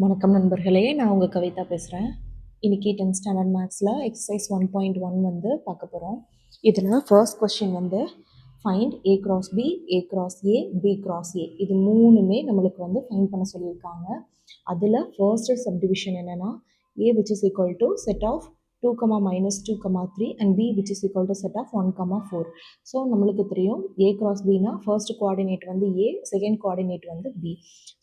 வணக்கம் நண்பர்களே, நான் உங்கள் கவிதா பேசுகிறேன். இன்றைக்கி 10th ஸ்டாண்டர்ட் மேக்ஸில் எக்ஸசைஸ் 1.1 வந்து பார்க்க போகிறோம். இதில் ஃபர்ஸ்ட் கொஸ்டின் வந்து find A cross B, A cross A, B cross A. இது மூணுமே நம்மளுக்கு வந்து ஃபைண்ட் பண்ண சொல்லியிருக்காங்க. அதில் ஃபர்ஸ்ட்டு சப்டிவிஷன் என்னென்னா A which is equal to set of 2, -2, 3 and b which is equal to set of 1, 4. So நம்மளுக்கு தெரியும் a cross bனா ஃபர்ஸ்ட் கோஆர்டினேட் வந்து a, செகண்ட் கோஆர்டினேட் வந்து b.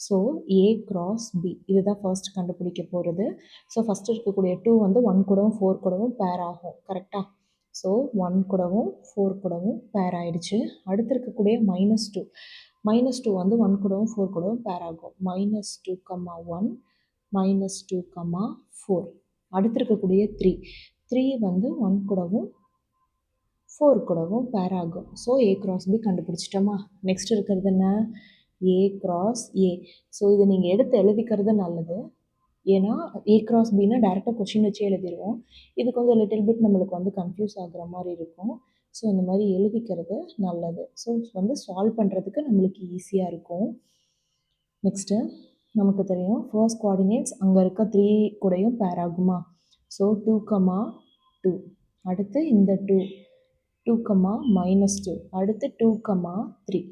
So a cross b இதுதான் first கண்டுபிடிக்க போகிறது. So first இருக்கக்கூடிய 2 வந்து 1 கூடவும் 4 கூடவும் பேர் ஆகும். கரெக்டாக? ஸோ 1 கூடவும் 4 கூடவும் பேர் ஆகிடுச்சு. அடுத்து இருக்கக்கூடிய -2 -2 வந்து 1 கூடவும் 4 கூடவும் பேர் ஆகும். -2, 1 -2, 4. அடுத்து இருக்கக்கூடிய 3 வந்து 1 கூடவும் 4 கூடவும் பேர் ஆகும். ஸோ ஏ கிராஸ் பி கண்டுபிடிச்சிட்டோமா? நெக்ஸ்ட் இருக்கிறது என்ன? A cross A. ஸோ இதை நீங்கள் எடுத்து எழுதிக்கிறது நல்லது. ஏன்னா ஏ கிராஸ் பின்னா டேரெக்டாக கொஷின் வச்சே எழுதிடுவோம். இது கொஞ்சம் லிட்டில் பிட் நம்மளுக்கு வந்து கன்ஃபியூஸ் ஆகுற மாதிரி இருக்கும். ஸோ இந்த மாதிரி எழுதிக்கிறது நல்லது. ஸோ வந்து சால்வ் பண்ணுறதுக்கு நம்மளுக்கு ஈஸியாக இருக்கும். நெக்ஸ்ட்டு நமக்கு தெரியும் ஃபர்ஸ்ட் கோஆர்டினேட்ஸ் அங்கே இருக்க 3 கூடயும் பேர் ஆகுமா? ஸோ 2, 2. அடுத்து இந்த 2, 2, -2. அடுத்து 2, 3.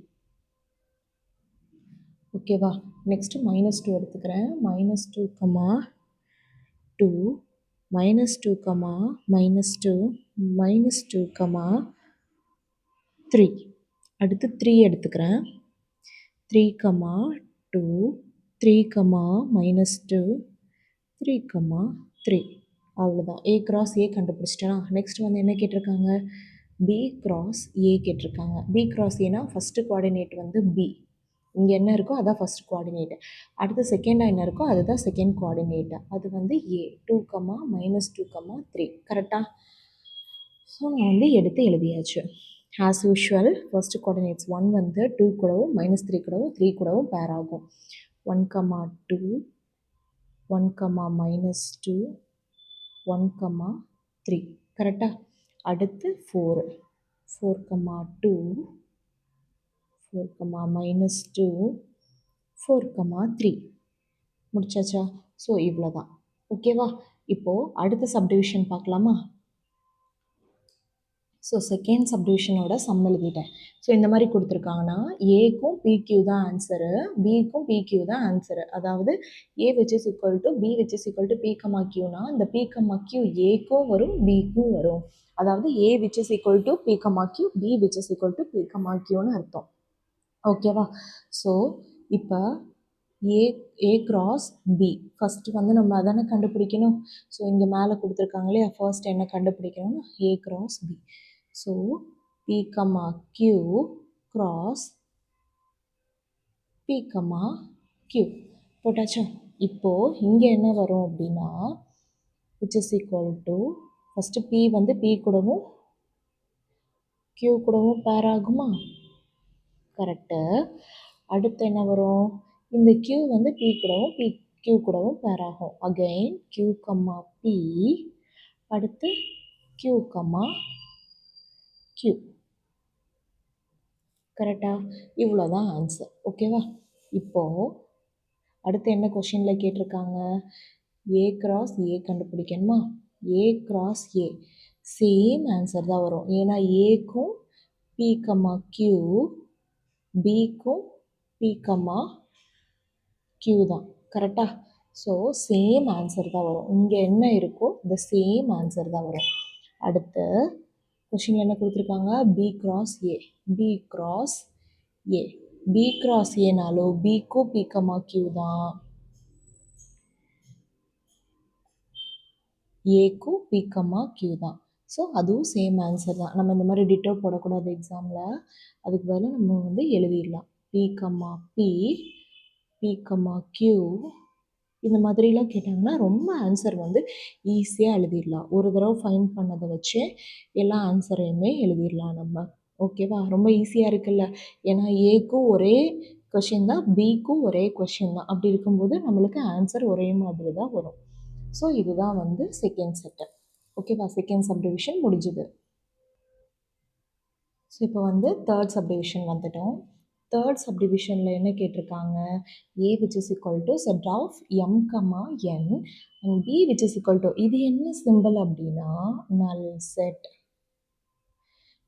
ஓகேவா? நெக்ஸ்ட்டு -2 எடுத்துக்கிறேன். -2, 2, -2, -2, -2, 3. அடுத்து 3 எடுத்துக்கிறேன். 3, 2, 3, -2, 3, 3. அவ்வளோதான். ஏ கிராஸ் ஏ கண்டுபிடிச்சிட்டேனா? நெக்ஸ்ட் வந்து என்ன கேட்டிருக்காங்க? பி கிராஸ் ஏ கேட்டிருக்காங்க. பி கிராஸ் ஏனா ஃபஸ்ட்டு கோஆர்டினேட் வந்து பி. இங்கே என்ன இருக்கோ அதான் ஃபஸ்ட் கோஆர்டினேட்டு. அடுத்து செகண்டாக என்ன இருக்கோ அதுதான் செகண்ட் கோஆர்டினேட்டு. அது வந்து ஏ 2, -2, 3. கரெக்டாக? ஸோ நான் வந்து எடுத்து எழுதியாச்சு. ஆஸ் யூஷுவல் ஃபர்ஸ்ட் கோஆர்டினேட்ஸ் 1 வந்து 2 கூடவும் -3 கூடவும் 3 கூடவும் பேர் ஆகும். 1, 2, 1, -2, 1, 3. கரெக்டாக? அடுத்து 4, 4, 2, 4, -2, 4, 3. முடிச்சாச்சா? ஸோ இவ்வளோ தான். ஓகேவா? இப்போது அடுத்த சப்டிவிஷன் பார்க்கலாமா? ஸோ செகண்ட் சப்டிவிஷனோட சம் எழுதிட்டேன். ஸோ இந்த மாதிரி கொடுத்துருக்காங்கன்னா ஏக்கும் பிக்யூ தான் ஆன்சரு, பிக்கும் பிக்யூ தான் ஆன்சரு. அதாவது A which is equal to B which is equal to P, கியூனா இந்த பி, கியூ ஏக்கும் வரும் பிக்கும் வரும். அதாவது A which is equal to P, Q, B which is equal to P, கியூன்னு அர்த்தம். ஓகேவா? ஸோ இப்போ ஏ கிராஸ் பி ஃபஸ்ட்டு வந்து நம்ம அதானே கண்டுபிடிக்கணும். ஸோ இங்கே மேலே கொடுத்துருக்காங்க இல்லையா, ஃபர்ஸ்ட் என்ன கண்டுபிடிக்கணும்னா A cross B. So P, Q cross P, Q போட்டாச்சா? இப்போது இங்கே என்ன வரும் அப்படின்னா which is equal to first P வந்து பி கூடவும் கியூ கூடவும் பேர் ஆகுமா? கரெக்டு. அடுத்து என்ன வரும்? இந்த Q வந்து P கூடவும் Q கூடவும் பேர் ஆகும். Again Q, P. அடுத்து Q, Q. கரெக்டா? இவ்வளோ தான் ஆன்சர். ஓகேவா? இப்போது அடுத்து என்ன கொஷினில் கேட்டிருக்காங்க? ஏ கிராஸ் ஏ கண்டுபிடிக்கணுமா? A cross A same answer தான் வரும். ஏன்னா ஏக்கும் P, Q, பிக்கும் P, Q தான். கரெக்டாக? ஸோ சேம் ஆன்சர் தான் வரும். இங்கே என்ன இருக்கோ இந்த சேம் ஆன்சர் தான் வரும். அடுத்து கொஷின் என்ன கொடுத்துருக்காங்க? B cross A. B cross A. B cross ஏனாலும் பிக்கும் P, Q தான், ஏக்கும் P, Q தான். ஸோ அதுவும் சேம் ஆன்சர் தான். நம்ம இந்த மாதிரி டிட்டோ போடக்கூடாது எக்ஸாமில். அதுக்கு பதிலாக நம்ம வந்து எழுதிடலாம். P, P, Q. இந்த மாதிரிலாம் கேட்டாங்கன்னா ரொம்ப ஆன்சர் வந்து ஈஸியாக எழுதிடலாம். ஒரு தடவை ஃபைண்ட் பண்ணதை வச்சு எல்லா ஆன்சரையுமே எழுதிடலாம் நம்ம. ஓகேவா? ரொம்ப ஈஸியாக இருக்குல்ல. ஏன்னா ஏக்கும் ஒரே கொஷின் தான், பிக்கும் ஒரே கொஷின் தான். அப்படி இருக்கும்போது நம்மளுக்கு ஆன்சர் ஒரே மாதிரி தான் வரும். ஸோ இதுதான் வந்து செகண்ட் செட்டு. ஓகேவா? செகண்ட் சப்டிவிஷன் முடிஞ்சுது. ஸோ இப்போ வந்து தேர்ட் சப்டிவிஷன் வந்துட்டோம். தேர்ட் சப்டிவிஷனில் என்ன கேட்டிருக்காங்க, A which is equal to set of M comma N and B which is equal to, இது என்ன சிம்பிள் அப்படின்னா நல் செட்.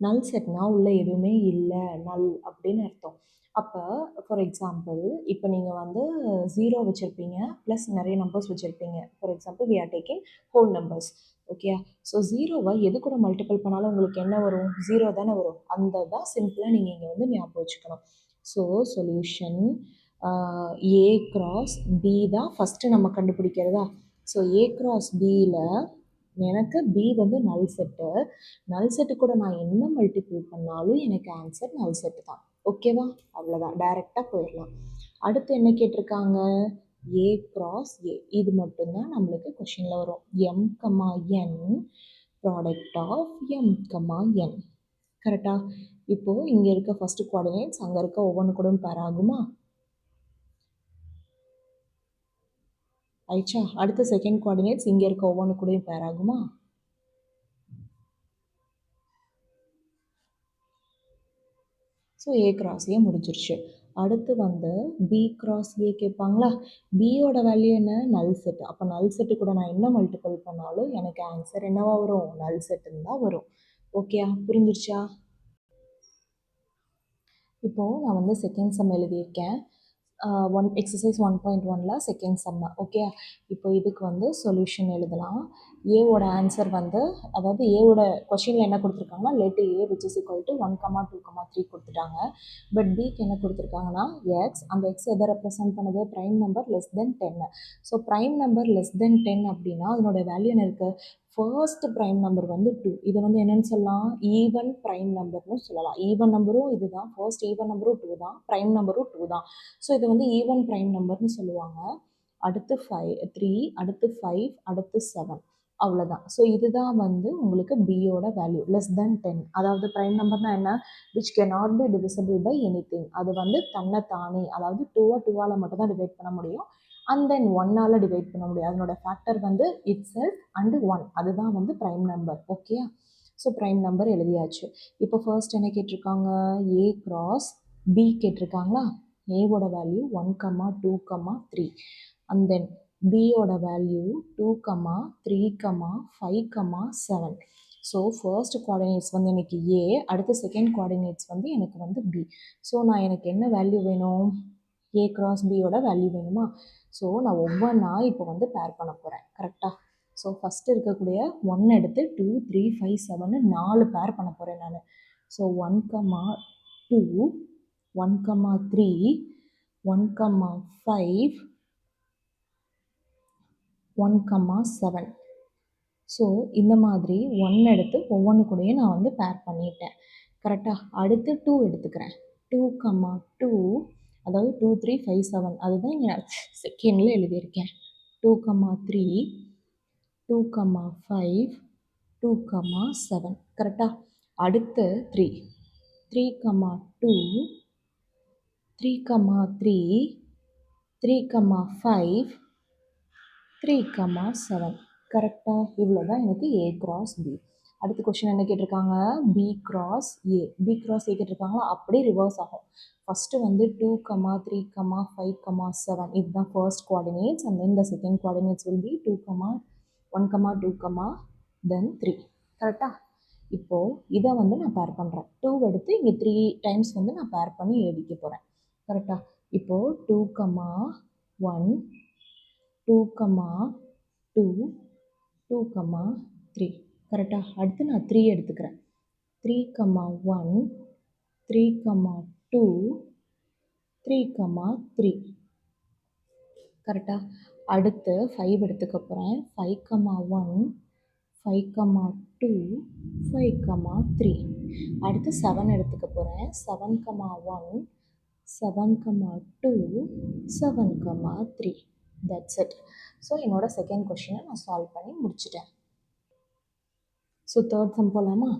நல் செட்னா உள்ள எதுவுமே இல்லை, நல் அப்படின்னு அர்த்தம். அப்போ ஃபார் எக்ஸாம்பிள் இப்போ நீங்கள் வந்து 0 வச்சுருப்பீங்க ப்ளஸ் நிறைய நம்பர்ஸ் வச்சுருப்பீங்க. For example we are taking whole numbers. Okay, so 0வை எது கூட மல்டிபிள் பண்ணாலும் உங்களுக்கு என்ன வரும், 0 தானே வரும். அந்த தான் சிம்பிளாக நீங்கள் இங்கே வந்து ஞாபகம் வச்சுக்கணும். So solution A cross B தான் ஃபஸ்ட்டு நம்ம கண்டுபிடிக்கிறதா. ஸோ ஏ கிராஸ் பியில் எனக்கு பி வந்து நல் செட்டு. நல் செட்டு கூட நான் என்ன மல்டிபிள் பண்ணாலும் எனக்கு ஆன்சர் நல் செட்டு தான். ஓகேவா, அவ்வளோதான், டைரெக்டாக போயிடலாம். அடுத்து என்ன கேட்டிருக்காங்க, ஏ கிராஸ் ஏ, இது மட்டும்தான் நம்மளுக்கு கொஷினில் வரும். M comma N product of M comma N. கரெக்டாக. இப்போது இங்கே இருக்க ஃபஸ்ட்டு கோஆர்டினேட்ஸ் அங்கே இருக்க ஒவ்வொன்று கூட பேர் ஆகுமா, ஆயிடுச்சா. அடுத்த செகண்ட் கோஆர்டினேட்ஸ் இங்கே இருக்க ஒவ்வொன்று கூடயும் பேர் ஆகுமா. ஸோ ஏ கிராஸ் ஏ முடிஞ்சிருச்சு. அடுத்து வந்து பி கிராஸ் ஏ கேட்பாங்களா. பியோட வேல்யூ என்ன, நல் செட்டு. அப்போ நல் செட்டு கூட நான் என்ன மல்டிபிள் பண்ணாலும் எனக்கு ஆன்சர் என்னவா வரும், நல் செட்டுன்னு தான் வரும். ஓகேயா, புரிஞ்சிருச்சா. இப்போது நான் வந்து செகண்ட் சம் எழுதியிருக்கேன். எக்ஸசைஸ் 1.1ல் செகண்ட் சம்மு. ஓகே, இப்போ இதுக்கு வந்து சொல்யூஷன் எழுதலாம். ஏவோட ஆன்சர் வந்து, அதாவது ஏவோட கொஷினில் என்ன கொடுத்துருக்காங்கன்னா let A which is equal to 1, 2, 3 கொடுத்துட்டாங்க. பட் பிக்கு என்ன கொடுத்துருக்காங்கன்னா எக்ஸ். அந்த எக்ஸ் எதை ரெப்ரசென்ட் பண்ணுது, ப்ரைம் நம்பர் லெஸ் தென் 10. ஸோ ப்ரைம் நம்பர் லெஸ் தென் 10 அப்படின்னா அதனோட வேல்யூ என்ன இருக்குது, ஃபர்ஸ்ட் ப்ரைம் நம்பர் வந்து 2. இதை வந்து என்னென்னு சொல்லலாம், ஈவன் ப்ரைம் நம்பர்னு சொல்லலாம். ஈவன் நம்பரும் இது தான், ஃபர்ஸ்ட் ஈவன் நம்பரும் 2 தான், ப்ரைம் நம்பரும் 2 தான். ஸோ இது வந்து ஈவன் ப்ரைம் நம்பர்னு சொல்லுவாங்க. அடுத்து 3, அடுத்து 5, அடுத்து 7, அவ்வளோதான். ஸோ இதுதான் வந்து உங்களுக்கு பியோட வேல்யூ லெஸ் தென் 10. அதாவது ப்ரைம் நம்பர்னால் என்ன, which can not be divisible by anything. அது வந்து தன்னைத்தானே, அதாவது 2ஆல் மட்டும் தான் டிவைட் பண்ண முடியும், அண்ட் தென் 1ஆல் டிவைட் பண்ண முடியும். அதனோட ஃபேக்டர் வந்து இட் செல்ஃப் அண்டு 1. அதுதான் வந்து prime number. Okay, so prime number எழுதியாச்சு. இப்போ ஃபர்ஸ்ட் என்ன கேட்டிருக்காங்க, ஏ கிராஸ் பி கேட்டிருக்காங்களா. ஏவோட வேல்யூ 1, 2, 3 அண்ட் தென் பியோட வேல்யூ 2, 3, 5, 7. ஸோ ஃபர்ஸ்ட் கோஆர்டினேட்ஸ் வந்து எனக்கு ஏ, அடுத்த செகண்ட் கோஆர்டினேட்ஸ் வந்து எனக்கு வந்து பி. ஸோ நான் எனக்கு என்ன வேல்யூ வேணும், ஏ கிராஸ் பியோட வேல்யூ வேணுமா. ஸோ நான் ஒவ்வொன்றா இப்போ வந்து பேர் பண்ண போகிறேன். கரெக்டாக. ஸோ ஃபஸ்ட்டு இருக்கக்கூடிய 1 எடுத்து 2, 3, 5, 7 4 பேர் பண்ண போகிறேன் நான். ஸோ 1, 2, 1, 3, 1, 5, 1, 7. ஸோ இந்த மாதிரி 1 எடுத்து ஒவ்வொன்று கூடயே நான் வந்து பேர் பண்ணிட்டேன். கரெக்டாக. அடுத்து 2 எடுத்துக்கிறேன். 2, 2, அதாவது 2, 3, 5, 7 அதுதான் இங்கே செகண்டில் எழுதியிருக்கேன். 2, 3, 2, 5, 2, 7. கரெக்டாக. அடுத்து 3, 3, 2, 3, 3, 3, 5, 3, 7. கரெக்டாக. இவ்வளோ தான் எனக்கு ஏ கிராஸ் பி. அடுத்த கொஷின் என்ன கேட்டிருக்காங்க, B cross A. B cross A கேட்டிருக்காங்களா, அப்படியே ரிவர்ஸ் ஆகும். ஃபஸ்ட்டு வந்து 2, 3, 5, 7 இதுதான் first coordinates and then the second coordinates will be 2, 1, 2, தென் 3. கரெக்டாக. இப்போது இதை வந்து நான் பேர் பண்ணுறேன். 2 எடுத்து இங்கே 3 டைம்ஸ் வந்து நான் பேர் பண்ணி எழுதிக்க போகிறேன். கரெக்டாக. இப்போது 2, 1, 2, 2, 2, 3. கரெக்டாக. அடுத்து நான் 3 எடுத்துக்கிறேன். 3, 1, 3, 2, 3, 3. கரெக்டாக. அடுத்து 5 எடுத்துக்க போகிறேன். 5, 1, 5, 2, 5, 3. அடுத்து 7 எடுத்துக்க போகிறேன். 7, 1, 7, 2, 7, 3. That's it. ஸோ என்னோட செகண்ட் கொஷினை நான் சால்வ் பண்ணி முடிச்சிட்டேன். ஸோ தேர்ட் சம் போகலாமா.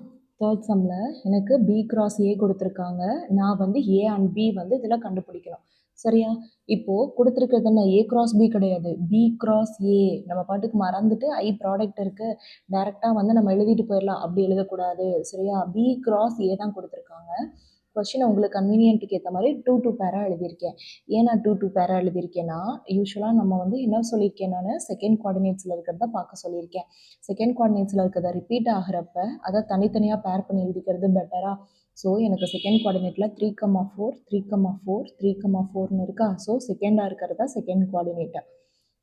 தேர்ட் சம்மில் எனக்கு பி கிராஸ் ஏ கொடுத்துருக்காங்க. நான் வந்து ஏ அண்ட் பி வந்து இதில் கண்டுபிடிக்கணும். சரியா. இப்போது கொடுத்துருக்கிறது என்ன, ஏ கிராஸ் பி கிடையாது, பி கிராஸ் ஏ. நம்ம பாட்டுக்கு மறந்துட்டு ஐ ப்ராடக்ட் இருக்குது டேரெக்டாக வந்து நம்ம எழுதிட்டு போயிடலாம், அப்படி எழுதக்கூடாது. சரியா. பி கிராஸ் ஏ தான் கொடுத்துருக்காங்க. கொஷின் உங்களுக்கு கன்வீனியன்ட்டுக்கு ஏற்ற மாதிரி 2 பேராக எழுதியிருக்கேன். ஏன் நான் 2 பேராக எழுதியிருக்கேன்னா, யூஸ்வலாக நம்ம வந்து என்ன சொல்லியிருக்கேன், நான் செகண்ட் குவார்டினேட்ஸில் இருக்கிறத பார்க்க சொல்லியிருக்கேன். செகண்ட் குவார்டினேட்ஸில் இருக்கிறத ரிப்பீட் ஆகிறப்ப அதை தனித்தனியாக பேர் பண்ணி எழுதிக்கிறது பெட்டரா. ஸோ எனக்கு செகண்ட் குவார்டினேட்டில் 3,4 3,4 3,4ன்னு இருக்கா. ஸோ செகண்டாக இருக்கிறதா செகண்ட் குவார்டினேட்டை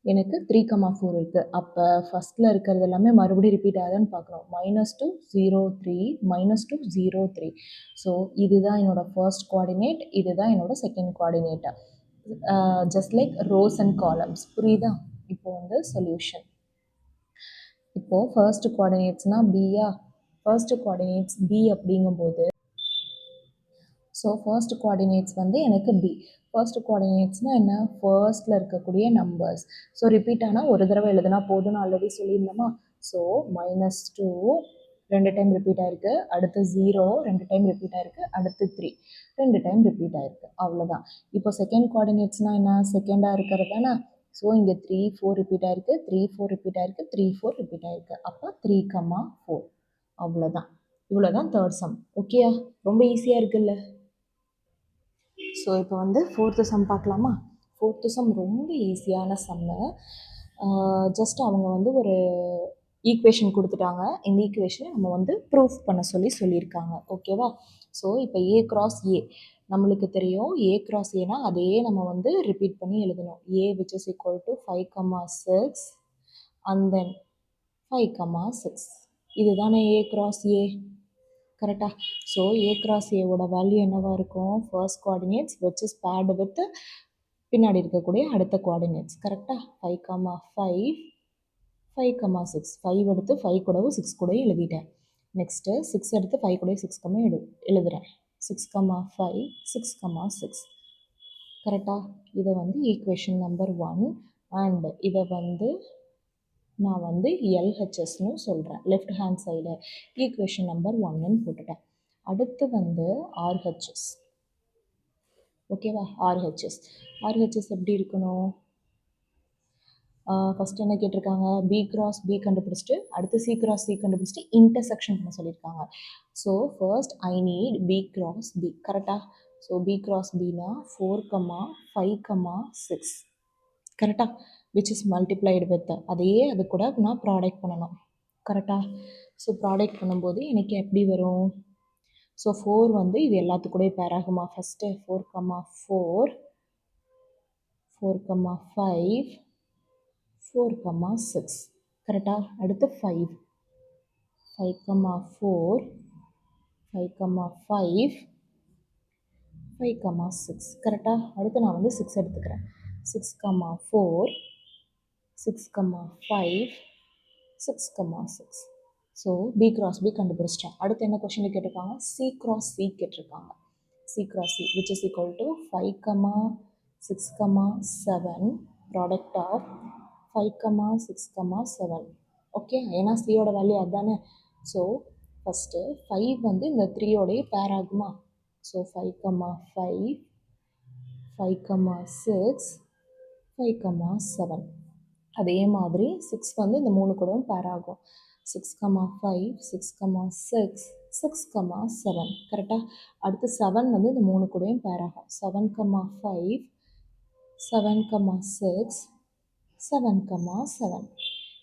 எனக்கு 3,4 இருக்குது. அப்போ ஃபஸ்ட்டில் இருக்கிறது எல்லாமே மறுபடியும் ரிப்பீட் ஆகுதான்னு பார்க்கணும். -2 0 3 -2 0 3. ஸோ இதுதான் என்னோட ஃபர்ஸ்ட் குவார்டினேட், இதுதான் என்னோட செகண்ட் குவார்டினேட்டா. Just like rows and columns. புரியுதா? இப்போ வந்து சொல்யூஷன். இப்போது ஃபர்ஸ்ட் குவார்டினேட்ஸ்னால் பியா. ஃபர்ஸ்ட் குவார்டினேட்ஸ் பி அப்படிங்கும்போது ஸோ ஃபர்ஸ்ட் கோஆர்டினேட்ஸ் வந்து எனக்கு பி. ஃபர்ஸ்ட் கோஆர்டினேட்ஸ்னால் என்ன? ஃபர்ஸ்ட்டில் இருக்கக்கூடிய நம்பர்ஸ். ஸோ ரிப்பீட் ஆனால் ஒரு தடவை எழுதுனா போதும்னு ஆல்ரெடி சொல்லியிருந்தோமா. ஸோ -2 2 டைம் ரிப்பீட் ஆயிருக்கு, அடுத்து 0 2 டைம் ரிப்பீட் ஆயிருக்கு, அடுத்து 3 2 டைம் ரிப்பீட் ஆயிருக்கு. அவ்வளோதான். இப்போ செகண்ட் கோஆர்டினேட்ஸ்னால் என்ன? செகண்டாக இருக்கிறது தானே. ஸோ இங்கே 3 4 ரிப்பீட் ஆயிருக்கு, 3 4 ரிப்பீட் ஆயிருக்கு, 3 4 ரிப்பீட் ஆயிருக்கு. அப்போ 3,4. அவ்வளோதான். இவ்வளோதான் தேர்ட் சம். ஓகேயா? ரொம்ப ஈஸியாக இருக்குல்ல. ஸோ இப்போ வந்து ஃபோர்த்து சம் பார்க்கலாமா. ஃபோர்த்து சம் ரொம்ப ஈஸியான சம்மு. ஜஸ்ட் அவங்க வந்து ஒரு ஈக்குவேஷன் கொடுத்துட்டாங்க. இந்த ஈக்குவேஷனை நம்ம வந்து ப்ரூஃப் பண்ண சொல்லியிருக்காங்க. ஓகேவா. ஸோ இப்போ ஏ கிராஸ் ஏ நம்மளுக்கு தெரியும். ஏ கிராஸ் ஏனா அதையே நம்ம வந்து ரிப்பீட் பண்ணி எழுதணும். A which is equal to 5,6 and then 5,6. இதுதானே ஏ கிராஸ் ஏ. கரெக்டாக. ஸோ ஏ கிராஸ் ஏவோட வேல்யூ என்னவாக இருக்கும்? First coordinates which is paired with பின்னாடி இருக்கக்கூடிய அடுத்த கோஆர்டினேட்ஸ். கரெக்டாக. 5,5 5,6. 5 எடுத்து 5 கூடவும் 6 கூடயும் எழுதிட்டேன். நெக்ஸ்ட்டு 6 எடுத்து 5 கூடயும் 6 எழுதுகிறேன். 6,5 6,6. கரெக்டாக. இதை வந்து ஈக்குவேஷன் நம்பர் 1 அண்ட் இதை வந்து நான் வந்து எல்ஹெச்எஸ்னு சொல்கிறேன். Left hand side equation number 1ன்னு போட்டுட்டேன். அடுத்து வந்து ஆர்ஹெச்எஸ். ஓகேவா. ஆர்ஹெச்எஸ் எப்படி இருக்கணும்? ஃபஸ்ட்டு என்ன கேட்டிருக்காங்க? பி கிராஸ் பி கண்டுபிடிச்சிட்டு அடுத்து சி கிராஸ் சி கண்டுபிடிச்சிட்டு இன்டர்செக்ஷன் பண்ண சொல்லியிருக்காங்க. So first I need B cross B. கரெக்டாக. ஸோ பி கிராஸ் பினா 4,5,6. கரெக்டாக. விச் இஸ் மல்டிப்ளைடு வித் அதையே அது கூட நான் ப்ராடக்ட் பண்ணணும். கரெக்டாக. ஸோ ப்ராடக்ட் பண்ணும்போது எனக்கு எப்படி வரும்? ஸோ 4 வந்து இது எல்லாத்துக்கூடயும் பேர் ஆகுமா? ஃபஸ்ட்டு 4,4 4,5 4,6. கரெக்டாக. அடுத்து 5 5,4 5,5 5,6. கரெக்டாக. அடுத்து நான் வந்து 6 எடுத்துக்கிறேன். 6,4 6,5 6,6. ஸோ பி கிராஸ் பி கண்டுபிடிச்சிட்டேன். அடுத்து என்ன கொஷின் கேட்டிருக்காங்க? சி கிராஸ் சி கேட்டிருக்காங்க. C cross C which is equal to 5,6,7 product of 5,6,7. Okay. ஏன்னா சியோட வேல்யூ அதுதானே. ஸோ ஃபஸ்ட்டு 5 வந்து இந்த 3யோடைய பேர் ஆகுமா. ஸோ 5,5 5,6 5,7. அதே மாதிரி 6 வந்து இந்த 3 கூடவும் பேர் ஆகும். 6,5 6,6 6,7. கரெக்டாக. அடுத்து 7 வந்து இந்த 3 கூடயும் பேர் ஆகும். 7,5 7,6 7,7.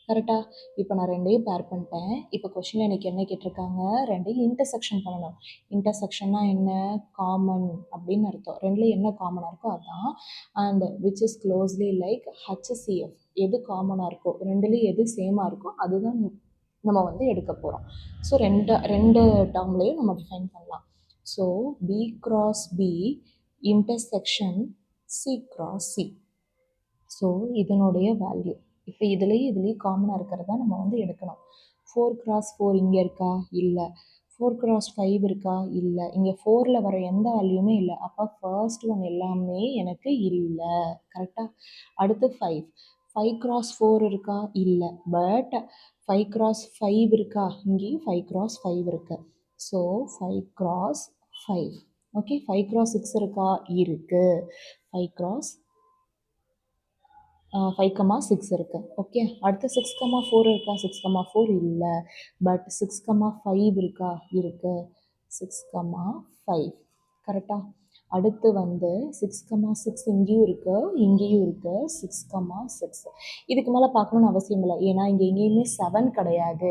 கரெக்டாக. இப்போ நான் ரெண்டையும் பேர் பண்ணிட்டேன். இப்போ கொஷினில் எனக்கு என்ன கேட்டிருக்காங்க? ரெண்டையும் இன்டர்செக்ஷன் பண்ணணும். இன்டர்செக்ஷன்னா என்ன? காமன் அப்படின்னு அர்த்தம். ரெண்டில் என்ன காமனாக இருக்கோ அதுதான். And which is closely like HCF. எது காமனாக இருக்கோ ரெண்டுலேயும் எது சேமாக இருக்கோ அதுதான் நம்ம வந்து எடுக்க போகிறோம். ஸோ ரெண்டு டேர்ம்லேயும் நம்ம டிஃபைன் பண்ணலாம். So B cross B intersection C cross C. So இதனுடைய வேல்யூ இப்போ இதுலேயும் காமனாக இருக்கிறதா நம்ம வந்து எடுக்கணும். 4 கிராஸ் 4 இங்கே இருக்கா? இல்லை. 4 கிராஸ் 5 இருக்கா? இல்லை. இங்கே 4ல் வர எந்த வேல்யூமே இல்லை. அப்போ ஃபர்ஸ்ட் ஒன் எல்லாமே எனக்கு இல்லை. கரெக்டாக. அடுத்து 5 கிராஸ் 4 இருக்கா? இல்லை. பட் 5 கிராஸ் 5 இருக்கா? இங்கேயும் 5 கிராஸ் 5 இருக்குது. So 5 cross 5. ஓகே. 5 கிராஸ் 6 இருக்கா? இருக்குது. 5 கிராஸ் 5,6 இருக்குது. ஓகே. அடுத்து 6,4 இருக்கா? 6,4 இல்லை. பட் 6,5 இருக்கா? இருக்குது. 6,5. கரெக்டாக. அடுத்து வந்து 6,6 இங்கேயும் இருக்குது, இங்கேயும் இருக்குது 6,6. இதுக்கு மேலே பார்க்கணுன்னு அவசியம் இல்லை, ஏன்னா இங்கே எங்கேயுமே 7 கிடையாது.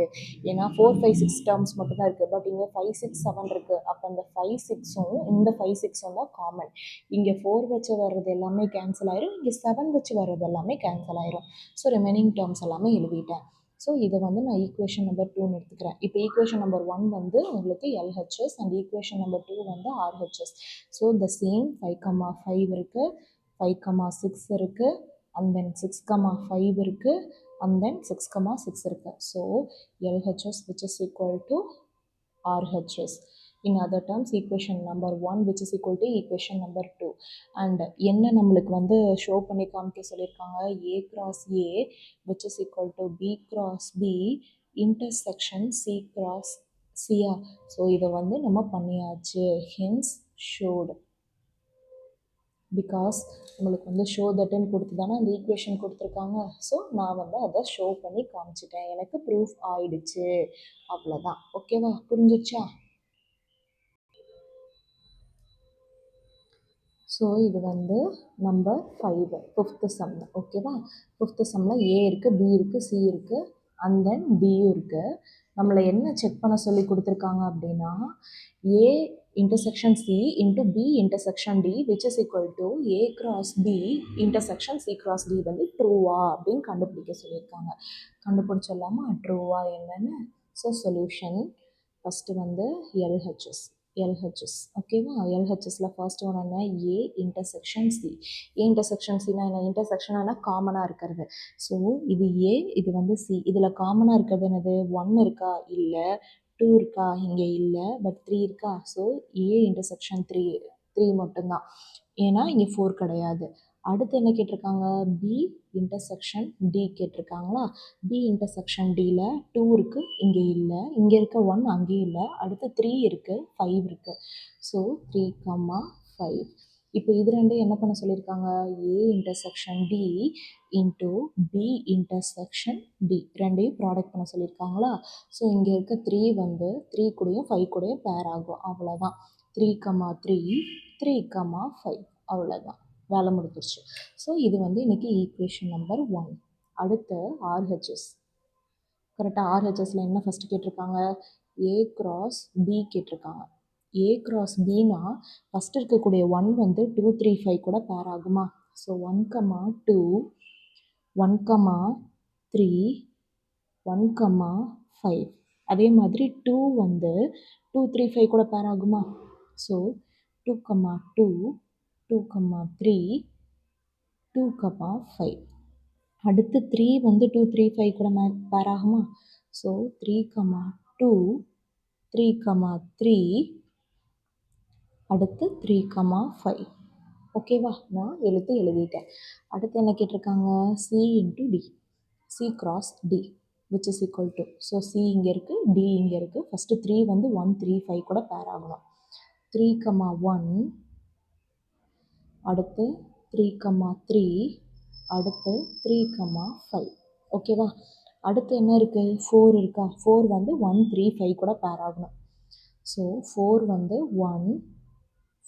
ஏன்னா 4, 5, 6 டேர்ம்ஸ் மட்டும்தான் இருக்குது. பட் இங்கே 5, 6, 7 இருக்குது. அப்போ இந்த 5, 6ம் இந்த 5, 6ம் தான் காமன். இங்கே 4 வச்சு வர்றது எல்லாமே கேன்சல் ஆயிரும், இங்கே 7 வச்சு வர்றது எல்லாமே கேன்சல் ஆயிரும். ஸோ ரிமைனிங் டேர்ம்ஸ் எல்லாமே எழுதிட்டேன். ஸோ இதை வந்து நான் ஈக்குவேஷன் நம்பர் 2ன்னு எடுத்துக்கிறேன். இப்போ ஈக்குவேஷன் நம்பர் 1 வந்து உங்களுக்கு எல்ஹெச்எஸ் அண்ட் ஈக்குவேஷன் நம்பர் 2 வந்து ஆர்ஹெச்எஸ். ஸோ த சேம் 5,5 இருக்குது, 5,6 இருக்குது, அண்ட் தென் 6,5 இருக்குது, அண்ட் தென் 6,6 இருக்குது. So LHS which is equal to RHS. In other terms, equation number 1 which is equal to equation number 2. And என்ன நம்மளுக்கு வந்து show பண்ணி காமிக்க சொல்லியிருக்காங்க, A cross A which is equal to B cross B intersection C cross C. So இதை வந்து நம்ம பண்ணியாச்சு. hence showed. பிகாஸ் நம்மளுக்கு வந்து ஷோ தட்டுன்னு கொடுத்து தானே அந்த ஈக்குவேஷன் கொடுத்துருக்காங்க. ஸோ நான் வந்து அதை ஷோ பண்ணி காமிச்சிட்டேன், எனக்கு ப்ரூஃப் ஆயிடுச்சு, அவ்வளோதான். ஓகேவா, புரிஞ்சிடுச்சா? ஸோ இது வந்து நம்பர் 5, 5th சம். ஓகேவா, 5th சம்மில் ஏ இருக்குது, பி இருக்குது, சி இருக்குது, அண்ட் தென் பியும் இருக்குது. நம்மளை என்ன செக் பண்ண சொல்லி கொடுத்துருக்காங்க அப்படின்னா, A intersection C into B intersection D which is equal to A cross B intersection C cross D வந்து ட்ரூவா அப்படின்னு கண்டுபிடிக்க சொல்லியிருக்காங்க. கண்டுபிடிச்சிடலாமா ட்ரூவா என்னன்னு? ஸோ சொல்யூஷன் ஃபஸ்ட்டு வந்து எல்ஹெச்எஸ். ஓகேவா, எல்ஹெச்எஸில் ஃபர்ஸ்ட் ஒன் என்ன, A intersection C. A intersection சினா என்ன, இன்டர்செக்ஷனானா காமனாக இருக்கிறது. ஸோ இது ஏ, இது வந்து சி. இதில் காமனாக இருக்கிறது என்னது, 1 இருக்கா, இல்லை. 2 இருக்கா, இங்கே இல்லை. பட் 3 இருக்கா. ஸோ ஏ இன்டர்செக்ஷன் 3 மட்டும்தான், ஏன்னா இங்கே 4 கிடையாது. அடுத்து என்ன கேட்டிருக்காங்க, பி இன்டர்செக்ஷன் டி கேட்டிருக்காங்களா. பி இன்டர்செக்ஷன் டியில் 2 இருக்குது, இங்கே இல்லை. இங்கே இருக்க 1 அங்கேயும் இல்லை. அடுத்து 3 இருக்குது, 5 இருக்குது. ஸோ 3,5. இப்போ இது ரெண்டும் என்ன பண்ண சொல்லியிருக்காங்க, A intersection D into B intersection D ரெண்டையும் ப்ராடக்ட் பண்ண சொல்லியிருக்காங்களா. ஸோ இங்கே இருக்க 3 வந்து 3 கூடயும் 5 கூடயும் பேர் ஆகும், அவ்வளோதான். 3,3, 3,5, அவ்வளோதான், வேலை முடிஞ்சிருச்சு. ஸோ இது வந்து இன்றைக்கி ஈக்குவேஷன் நம்பர் 1. அடுத்து ஆர்ஹெச்எஸ். கரெக்டாக, ஆர்ஹெச்எஸில் என்ன ஃபஸ்ட்டு கேட்டிருக்காங்க, ஏ கிராஸ் பி கேட்டிருக்காங்க. ஏ கிராஸ் பினா ஃபஸ்ட்டு இருக்கக்கூடிய 1 வந்து 2, 3, 5 கூட பேர் ஆகுமா. ஸோ 1,2, 1,3, 1,5. அதே மாதிரி 2 வந்து 2, 3, 5 கூட பேர் ஆகுமா. ஸோ 2,2, 2,3, 2,5. அடுத்து 3 வந்து 2, 3, 5 கூட பேர் ஆகுமா. ஸோ 3,2, 3,3, அடுத்து 3,5. ஓகேவா, நான் எழுதிட்டேன். அடுத்து என்ன கேட்டிருக்காங்க, C into D, C cross D which is equal to. So C இங்கே இருக்குது, டி இங்கே இருக்குது. ஃபஸ்ட்டு 3 வந்து 1, 3, 5 கூட பேர் ஆகணும். 3,1, அடுத்து 3,3, அடுத்து 3,5. ஓகேவா, அடுத்து என்ன இருக்குது, 4 இருக்கா. 4 வந்து 1, 3, 5 கூட பேர் ஆகணும். ஸோ 4 வந்து 1,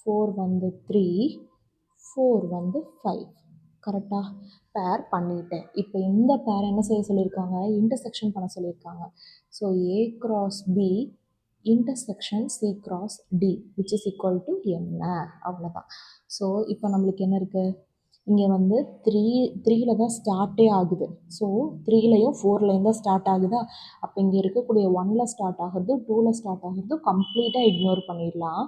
4 வந்து 3, 4 வந்து 5. கரெக்டாக பேர் பண்ணிட்டேன். இப்போ இந்த பேர் என்ன செய்ய சொல்லியிருக்காங்க, இன்டர்செக்ஷன் பண்ண சொல்லியிருக்காங்க. So A cross B intersection C cross D which is equal to என்ன, அவ்வளோதான். ஸோ இப்போ நம்மளுக்கு என்ன இருக்குது, இங்கே வந்து 3ல தான் ஸ்டார்ட்டே ஆகுது. ஸோ 3லையும் 4லையும் தான் ஸ்டார்ட் ஆகுதா. அப்போ இங்கே இருக்கக்கூடிய 1ல் ஸ்டார்ட் ஆகுறது, 2ல் ஸ்டார்ட் ஆகுறது கம்ப்ளீட்டாக இக்னோர் பண்ணிடலாம்.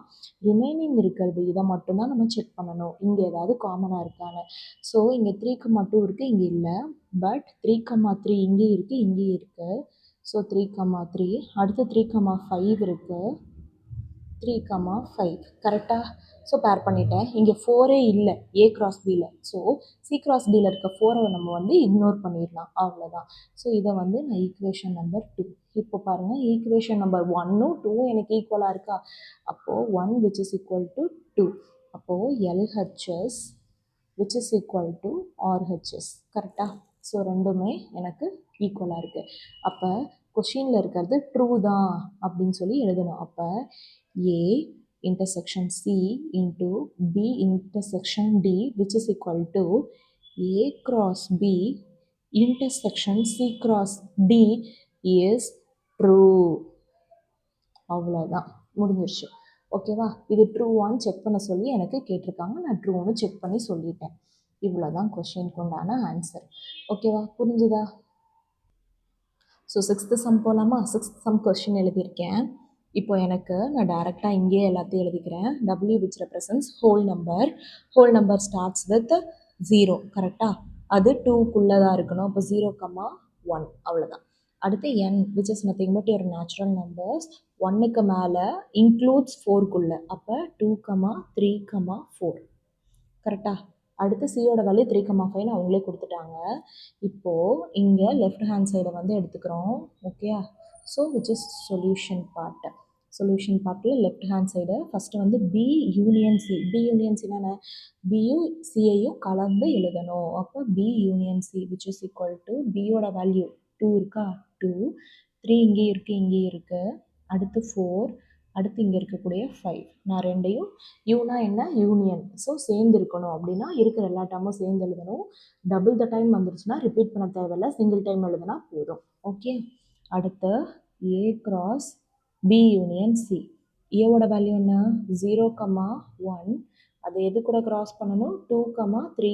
ரிமைனிங் இருக்கிறது இதை மட்டும்தான் நம்ம செக் பண்ணணும், இங்கே ஏதாவது காமனாக இருக்கான்னு. ஸோ இங்கே 3,2 இருக்குது, இங்கே இல்லை. பட் 3,3 இங்கேயும் இருக்குது, இங்கேயும் இருக்குது. ஸோ 3,3, அடுத்து 3,5 இருக்குது, 3,5. கரெக்டாக. ஸோ பேர் பண்ணிட்டேன். இங்கே 4 இல்லை ஏ கிராஸ் பியில். ஸோ சி கிராஸ் டியில் இருக்க 4 நம்ம வந்து இக்னோர் பண்ணிடலாம், அவ்வளோதான். ஸோ இதை வந்து நான் ஈக்குவேஷன் நம்பர் 2. இப்போ பாருங்கள், ஈக்குவேஷன் நம்பர் 1ம் 2ம் எனக்கு ஈக்குவலாக இருக்கா. அப்போது 1 விச் இஸ் ஈக்குவல் டு 2. அப்போது LHS which is equal to RHS. கரெக்டாக. ஸோ ரெண்டுமே எனக்கு ஈக்குவலாக இருக்குது. அப்போ கொஷினில் இருக்கிறது ட்ரூ தான் அப்படின்னு சொல்லி எழுதணும். அப்போ ஏ intersection C into B intersection D, which is equal to A cross B intersection C cross D is true. அவ்வளோதான், முடிஞ்சிருச்சு. ஓகேவா? இது ட்ரூவான்னு செக் பண்ண சொல்லி எனக்கு கேட்டிருக்காங்க. நான் ட்ரூன்னு செக் பண்ணி சொல்லிட்டேன். இவ்வளோதான் கொஷினுக்கு உண்டான ஆன்சர். ஓகேவா? புரிஞ்சுதா? ஸோ 6th சம் போகலாமா? 6th சம் கொஷின் எழுதியிருக்கேன். இப்போ எனக்கு நான் டேரெக்டாக இங்கேயே எல்லாத்தையும் எழுதிக்கிறேன். W which represents whole number starts with 0, கரெக்டாக? அது 2க்குள்ளே தான் இருக்கணும். அப்போ 0,1 அவ்வளோதான். அடுத்து n which is nothing but your natural numbers. 1க்கு மேலே includes 4க்குள்ளே, அப்போ 2, 3, 4, கரெக்டாக? அடுத்து சியோட வேல்யூ 3,5 அவங்களே கொடுத்துட்டாங்க. இப்போது இங்கே லெஃப்ட் ஹேண்ட் சைடை வந்து எடுத்துக்கிறோம். Okay, so which is solution பார்ட்டில் லெஃப்ட் ஹேண்ட் சைடு ஃபஸ்ட்டு வந்து B union C. B union சின்னா பியும் சிஐயும் கலந்து எழுதணும். அப்போ B union C which is equal to பியோட வேல்யூ 2 இருக்கா, 2, 3 இங்கேயும் இருக்குது, அடுத்து 4, அடுத்து இங்கே இருக்கக்கூடிய 5. நான் ரெண்டையும் யூனா என்ன, யூனியன். ஸோ சேர்ந்து இருக்கணும் அப்படின்னா இருக்கிற எல்லா டேர்மும் சேர்ந்து எழுதணும். டபுள் த டைம் வந்துருச்சுன்னா ரிப்பீட் பண்ண தேவையில்லை, சிங்கிள் டைம் எழுதுனா போதும். ஓகே, அடுத்து A cross B union C. ஏவோட வேல்யூ என்ன, 0,1. அதை எது கூட கிராஸ் பண்ணணும், 2, 3,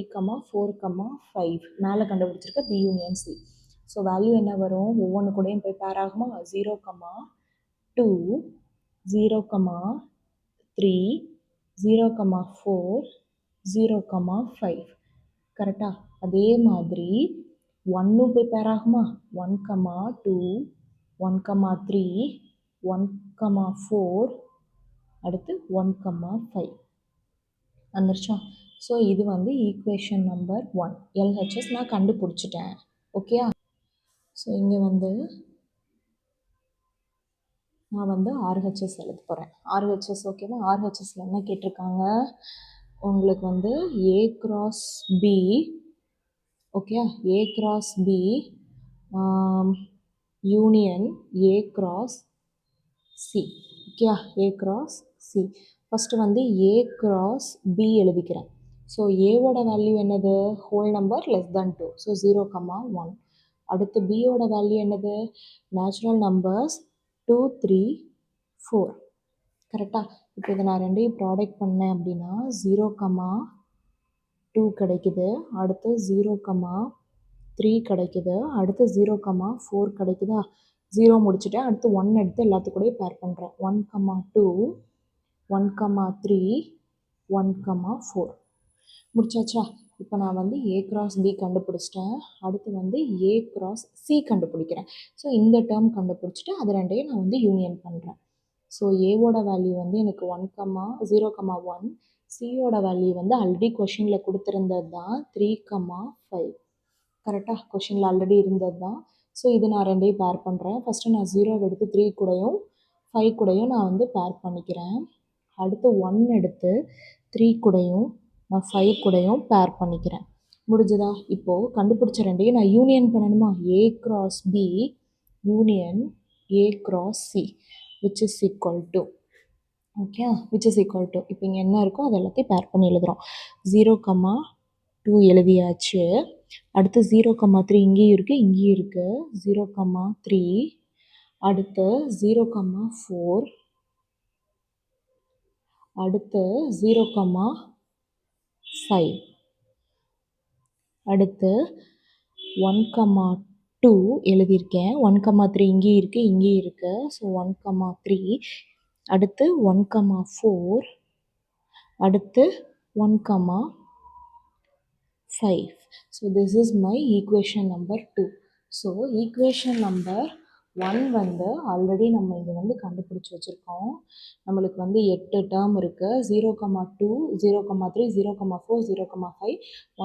4, 5 மேலே கண்டுபிடிச்சிருக்க B union C. So value என்ன வரும், ஒவ்வொன்று கூடயும் போய் பேர் ஆகுமா, 0,2, 0,3, 0,4, 0,5, கரெக்டா? அதே மாதிரி 1 போய் பேர் ஆகுமா, 1,2, 1,3, 1,4, அடுத்து 1,5 வந்துருச்சா? ஸோ இது வந்து ஈக்குவேஷன் நம்பர் 1. LHS நான் கண்டுபிடிச்சிட்டேன். ஓகேயா? ஸோ இங்கே வந்து நான் வந்து RHS எழுத போகிறேன். RHS ஓகேவா? RHSல என்ன கேட்டிருக்காங்க உங்களுக்கு வந்து A cross B, okay, A cross B union A cross C. Okay, A cross C. First வந்து A cross B எழுதிக்கிறேன். ஸோ ஏவோட வேல்யூ என்னது, whole number less than 2, so 0,1. அடுத்து பியோட வேல்யூ என்னது, நேச்சுரல் நம்பர்ஸ் 2, 3, 4, கரெக்டாக? இப்போ இதை நான் ரெண்டையும் ப்ராடக்ட் பண்ணேன் அப்படின்னா 0,2 கிடைக்குது, அடுத்து 0,3 கிடைக்குது, அடுத்து 0,4 கிடைக்குதா? 0 முடிச்சுட்டேன், அடுத்து 1 எடுத்து எல்லாத்துக்கூடயும் பேர் பண்ணுறேன். 1,2, 1,3, 1,4 முடிச்சாச்சா? இப்போ நான் வந்து A cross B கண்டுபிடிச்சிட்டேன். அடுத்து வந்து A cross C கண்டுபிடிக்கிறேன். ஸோ இந்த டேர்ம் கண்டுபிடிச்சிட்டு அது ரெண்டையும் நான் வந்து யூனியன் பண்ணுறேன். ஸோ ஏவோட வேல்யூ வந்து எனக்கு 0,1, சியோட வேல்யூ வந்து ஆல்ரெடி கொஷினில் கொடுத்துருந்தது தான் 3,5, கரெக்டாக? கொஷினில் ஆல்ரெடி இருந்தது தான். ஸோ இது நான் ரெண்டையும் பேர் பண்ணுறேன். ஃபஸ்ட்டு நான் 0 எடுத்து 3 கூடயும் 5 கூடயும் நான் வந்து பேர் பண்ணிக்கிறேன். அடுத்து 1 எடுத்து 3 கூடயும் நான் 5 கூடயும் பேர் பண்ணிக்கிறேன். முடிஞ்சுதா? இப்போது கண்டுபிடிச்ச ரெண்டையும் நான் யூனியன் பண்ணணுமா, A cross B union A cross C which is equal to, okay, which is equal to, இப்போ இங்கே என்ன இருக்கோ அது எல்லாத்தையும் பேர் பண்ணி எழுதுகிறோம். 0,2 எழுதியாச்சு. அடுத்து 0,3 இங்கேயும் இருக்குது 0,3. அடுத்து 0,4, அடுத்து 0,5, அடுத்து 1,2 எழுதியிருக்கேன். 1,3 இங்கேயும் இருக்குது, ஸோ 1,3. அடுத்து 1,4, அடுத்து 1,5. So this is my equation number 2. So equation number 1 வந்து ஆல்ரெடி நம்ம இங்கே வந்து கண்டுபிடிச்சி வச்சுருக்கோம். நம்மளுக்கு வந்து 8 டேர்ம் இருக்குது. 0,2, 0,3, 0,4, 0,5,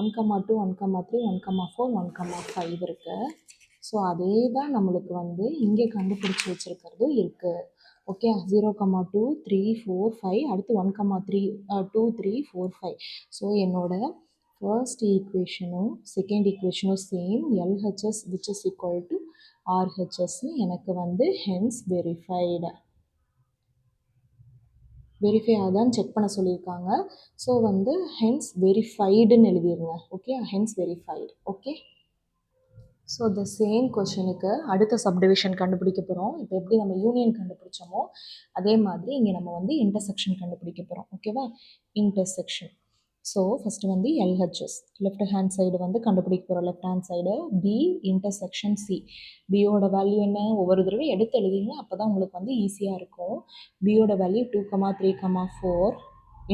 1,2, 1,3, 1,4, 1,5 இருக்குது. ஸோ அதே தான் நம்மளுக்கு வந்து இங்கே கண்டுபிடிச்சி வச்சுருக்கிறதும் இருக்குது. ஓகே, 0,2, 3, 4, 5, அடுத்து 1,3, 2, 3, 4, 5. ஸோ என்னோட ஃபர்ஸ்ட் ஈக்குவேஷனும் செகண்ட் ஈக்குவேஷனும் same. LHS which is equal to RHS எனக்கு வந்து ஹென்ஸ் வெரிஃபைடு. வெரிஃபை ஆகுதான்னு செக் பண்ண சொல்லியிருக்காங்க. ஸோ வந்து ஹென்ஸ் வெரிஃபைடுன்னு எழுதிருங்க. Okay, hence verified. Okay, so the same கொஷனுக்கு அடுத்த சப்டிவிஷன் கண்டுபிடிக்க போகிறோம். இப்போ எப்படி நம்ம யூனியன் கண்டுபிடிச்சோமோ அதே மாதிரி இங்கே நம்ம வந்து இன்டர்செக்ஷன் கண்டுபிடிக்க போகிறோம். ஓகேவா, இன்டர்செக்ஷன். ஸோ ஃபஸ்ட்டு வந்து எல்ஹெச்எஸ் லெஃப்ட் ஹேண்ட் சைடு வந்து கண்டுபிடிக்க போகிறோம். Left hand side B intersection C. பியோட வேல்யூ என்ன, ஒவ்வொரு தடவை எடுத்து எழுதிங்க, அப்போ தான் உங்களுக்கு வந்து ஈஸியாக இருக்கும். பியோட வேல்யூ 2,3,4.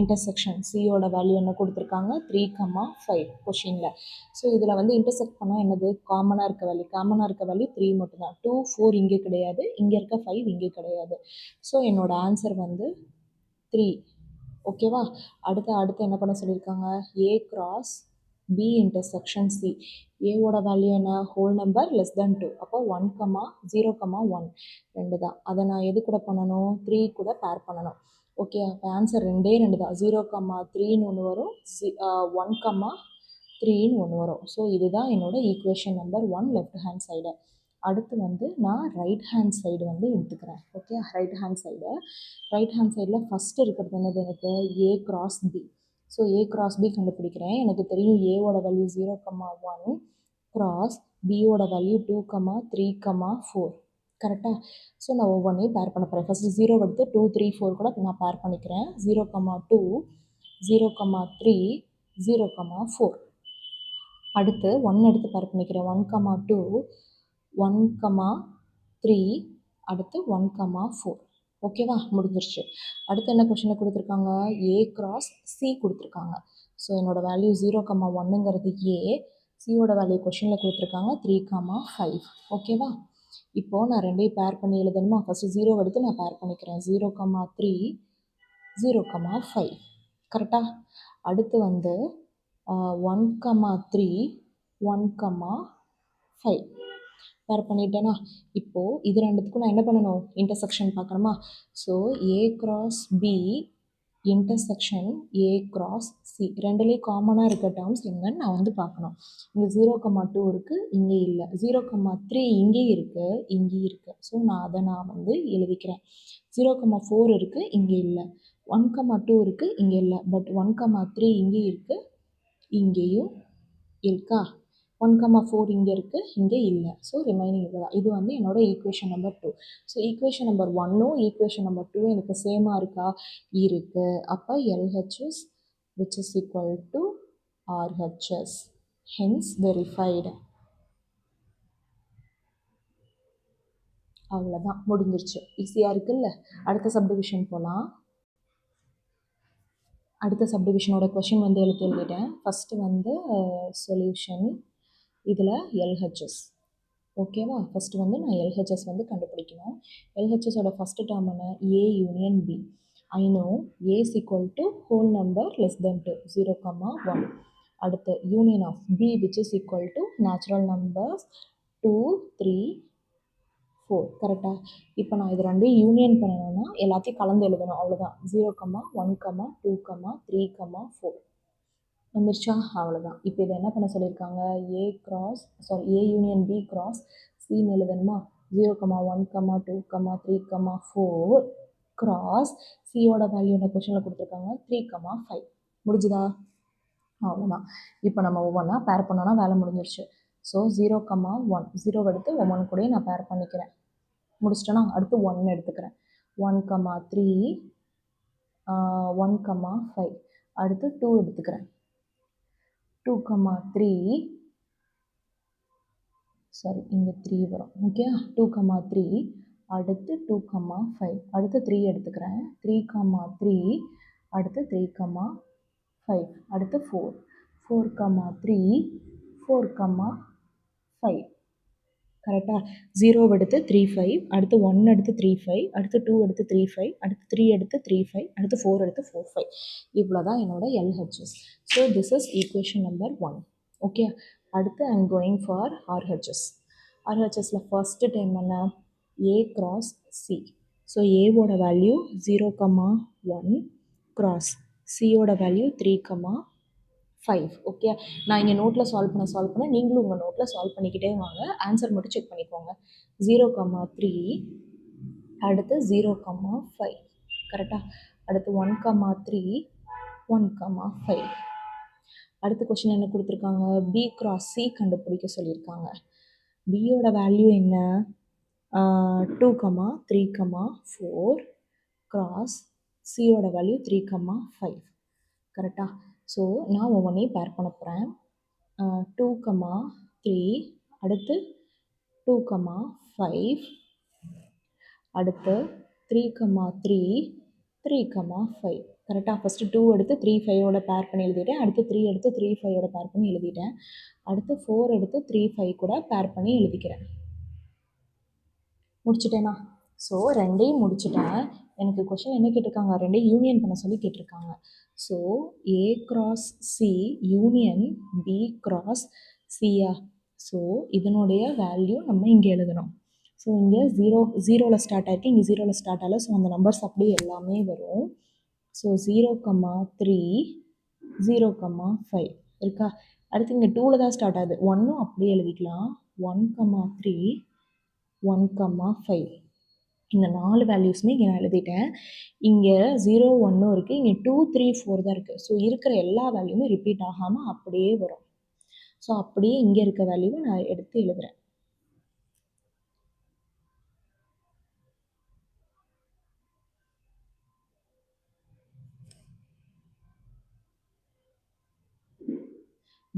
இன்டர்செக்ஷன் சியோட வேல்யூ என்ன கொடுத்துருக்காங்க, 3,5 கொஷினில். ஸோ இதில் வந்து இன்டர்செக்ட் பண்ணால் என்னது, காமனாக இருக்க வேல்யூ 3 மட்டும்தான். 2, 4 இங்கே கிடையாது, இங்கே இருக்க 5 இங்கே கிடையாது. ஸோ என்னோடய ஆன்சர் வந்து 3. ஓகேவா, அடுத்து என்ன பண்ண சொல்லியிருக்காங்க, A cross B intersection C. ஏவோட வேல்யூ என்ன, ஹோல் நம்பர் லெஸ் தென் 2. அப்போ 1,0,1 2 தான். அதை நான் எது கூட பண்ணணும், 3 கூட பேர் பண்ணணும். ஓகே, அப்போ ஆன்சர் 2 தான். 0,3ன்னு ஒன்று வரும், 1,3ன்னு ஒன்று வரும். ஸோ இதுதான் என்னோட equation number 1 left hand side. அடுத்து வந்து நான் ரைட் ஹேண்ட் சைடு வந்து எடுத்துக்கிறேன். ஓகே, ரைட் ஹேண்ட் சைடில் ஃபஸ்ட்டு இருக்கிறது என்னது, எனக்கு A cross B. So A cross B கண்டுபிடிக்கிறேன். எனக்கு தெரியும் ஏவோட வேல்யூ 0,1 கிராஸ் பியோட வேல்யூ 2,3,4. கரெக்டாக. ஸோ நான் ஒவ்வொன்றையும் பேர் பண்ண போகிறேன். ஃபஸ்ட்டு 0 எடுத்து 2, 3, 4 கூட நான் பேர் பண்ணிக்கிறேன். 0,2, 0,3, 0,4. அடுத்து 1 எடுத்து பேர் பண்ணிக்கிறேன். 1,2, 1,3, அடுத்து 1,4. ஓகேவா, முடிஞ்சிருச்சு. அடுத்து என்ன கொஷினை கொடுத்துருக்காங்க, ஏ கிராஸ் சி கொடுத்துருக்காங்க. ஸோ என்னோடய வேல்யூ 0,1ங்கிறது ஏ, சியோட வேல்யூ கொஷினில் கொடுத்துருக்காங்க 3,5. ஓகேவா, இப்போது நான் ரெண்டையும் பேர் பண்ணி எழுதணுமா. ஃபஸ்ட்டு 0 எடுத்து நான் பேர் பண்ணிக்கிறேன். 0,3, 0,5. கரெக்டாக. அடுத்து வந்து 1,3, 1,5 பேர் பண்ணிட்டேன்னா, இப்போது இது ரெண்டுத்துக்கும் நான் என்ன பண்ணணும், இன்டர்செக்ஷன் பார்க்கணுமா. So A cross B intersection A cross C. ரெண்டுலேயும் காமனாக இருக்க டேர்ம்ஸ் என்னன்னு நான் வந்து பார்க்கணும். இங்கே 0,2 இருக்குது, இங்கே இல்லை. 0,3 இங்கேயும் இருக்குது. ஸோ நான் வந்து எழுதிக்கிறேன். 0,4 இருக்குது, இங்கே இல்லை. 1,2 இருக்குது, இங்கே இல்லை. பட் 1,3 இங்கேயும் இருக்குது, இங்கேயும் இருக்கா. 1,4 இங்கே இருக்குது, இங்கே இல்லை. ஸோ ரிமைனிங் இதுதான். இது வந்து என்னோட equation number 2. So equation number 1ம் ஈக்குவேஷன் நம்பர் 2 எனக்கு சேமாக இருக்கா, இருக்குது. அப்போ LHS which is equal to RHS, hence verified. அவ்வளோதான், முடிஞ்சிருச்சு. ஈஸியாக இருக்குல்ல. அடுத்த சப்டிவிஷன் போகலாம். அடுத்த சப்டிவிஷனோட கொஷின் வந்து எழுதிட்டேன். ஃபஸ்ட்டு வந்து சொல்யூஷன், இதில் எல்ஹெச்எஸ். ஓகேவா, ஃபஸ்ட்டு வந்து நான் எல்ஹெச்எஸ் வந்து கண்டுபிடிக்கணும். எல்ஹெச்எஸோட ஃபஸ்ட்டு டேர்ம் என்ன, A union B. I know A is equal to whole number less than 2, 0,1. அடுத்து union of B which is equal to natural numbers 2, 3, 4. கரெக்டாக. இப்போ நான் இது ரெண்டையும் யூனியன் பண்ணணும்னா எல்லாத்தையும் கலந்து எழுதணும், அவ்வளோதான். 0,1, 2, 3, 4 வந்துருச்சா, அவ்வளோதான். இப்போ இதை என்ன பண்ண சொல்லியிருக்காங்க, ஏ யூனியன் பி கிராஸ் சின்னு எழுதணுமா. 0,1, 2, 3, 4 கிராஸ் சியோட வேல்யூ என்ன கொஷனில் கொடுத்துருக்காங்க, 3,5. முடிஞ்சுதா, அவ்வளோதான். இப்போ நம்ம ஒவ்வொன்றா பேர் பண்ணோன்னா வேலை முடிஞ்சிருச்சு. ஸோ 0,1, 0 எடுத்து ஒவ்வொன்று கூடயே நான் பேர் பண்ணிக்கிறேன். முடிச்சிட்டேன்னா அடுத்து 1 எடுத்துக்கிறேன். 1,3, 1,5. அடுத்து 2 எடுத்துக்கிறேன். 2,3, சாரி இங்கே 3 வரும். ஓகே, 2,3. அடுத்து 2,5. அடுத்து 3 எடுத்துக்கிறேன். 3,3. அடுத்து 3,5. அடுத்து 4. 4,3, 4,5. கரெக்டாக. 0 எடுத்து 3,5. அடுத்து 1 எடுத்து 3,5. அடுத்து 2 எடுத்து 3,5. அடுத்து 3 எடுத்து 3,5. அடுத்து 4 எடுத்து 4,5. இவ்வளோ தான் என்னோட LHS. So this is equation number 1. Okay, அடுத்து I'm going for RHS. RHSல ஃபஸ்ட்டு டைம் என்ன, ஏ கிராஸ் சி. ஸோ ஏவோட வேல்யூ 0,1 கிராஸ் சியோட வேல்யூ 3,5. ஓகே, நான் இங்கே நோட்டில் சால்வ் பண்ண நீங்களும் உங்கள் நோட்டில் சால்வ் பண்ணிக்கிட்டே வாங்க. ஆன்சர் மட்டும் செக் பண்ணிக்கோங்க. 0,3 அடுத்து 0,5. கரெக்டாக. அடுத்து 1,3 1,5. அடுத்த கொஷின் என்ன கொடுத்துருக்காங்க, பி கிராஸ் சி கண்டுபிடிக்க சொல்லியிருக்காங்க. பியோட வேல்யூ என்ன, 2,3,4 கிராஸ் சியோட வேல்யூ 3,5. கரெக்டாக? ஸோ நான் ஒவ்வொன்றையும் பேர் பண்ண போகிறேன். 2,3 அடுத்து 2,5 அடுத்து 3,3 3,5. கரெக்டாக? ஃபஸ்ட்டு 2 எடுத்து 3 5ஓட பேர் பண்ணி எழுதிட்டேன். அடுத்து 3 எடுத்து 3 5ஓட பேர் பண்ணி எழுதிட்டேன். அடுத்து 4 எடுத்து 3 5 கூட பேர் பண்ணி எழுதிக்கிறேன். முடிச்சுட்டேனா? ஸோ ரெண்டையும் முடிச்சுட்டேன். எனக்கு கொஷின் என்ன கேட்டிருக்காங்க, ரெண்டையும் யூனியன் பண்ண சொல்லி கேட்டிருக்காங்க. So A cross C union B cross சியா. ஸோ இதனுடைய வேல்யூ நம்ம இங்கே எழுதணும். ஸோ இங்கே 0வில் ஸ்டார்ட் ஆகிருக்கு, இங்கே 0வில் ஸ்டார்ட் ஆகலை. ஸோ அந்த நம்பர்ஸ் அப்படியே எல்லாமே வரும். ஸோ 0,3 0,5 இருக்கா. அடுத்து இங்கே 2ல் தான் ஸ்டார்ட் ஆகுது, 1ம் அப்படியே எழுதிக்கலாம். 1,3 1,5. இந்த 4 வேல்யூஸுமே இங்கே நான் எழுதிட்டேன். இங்கே 0 1 இருக்குது, இங்கே 2 3 4 தான் இருக்குது. ஸோ இருக்கிற எல்லா வேல்யூமே ரிப்பீட் ஆகாமல் அப்படியே வரும். ஸோ அப்படியே இங்கே இருக்க வேல்யூவை நான் எடுத்து எழுதுகிறேன்.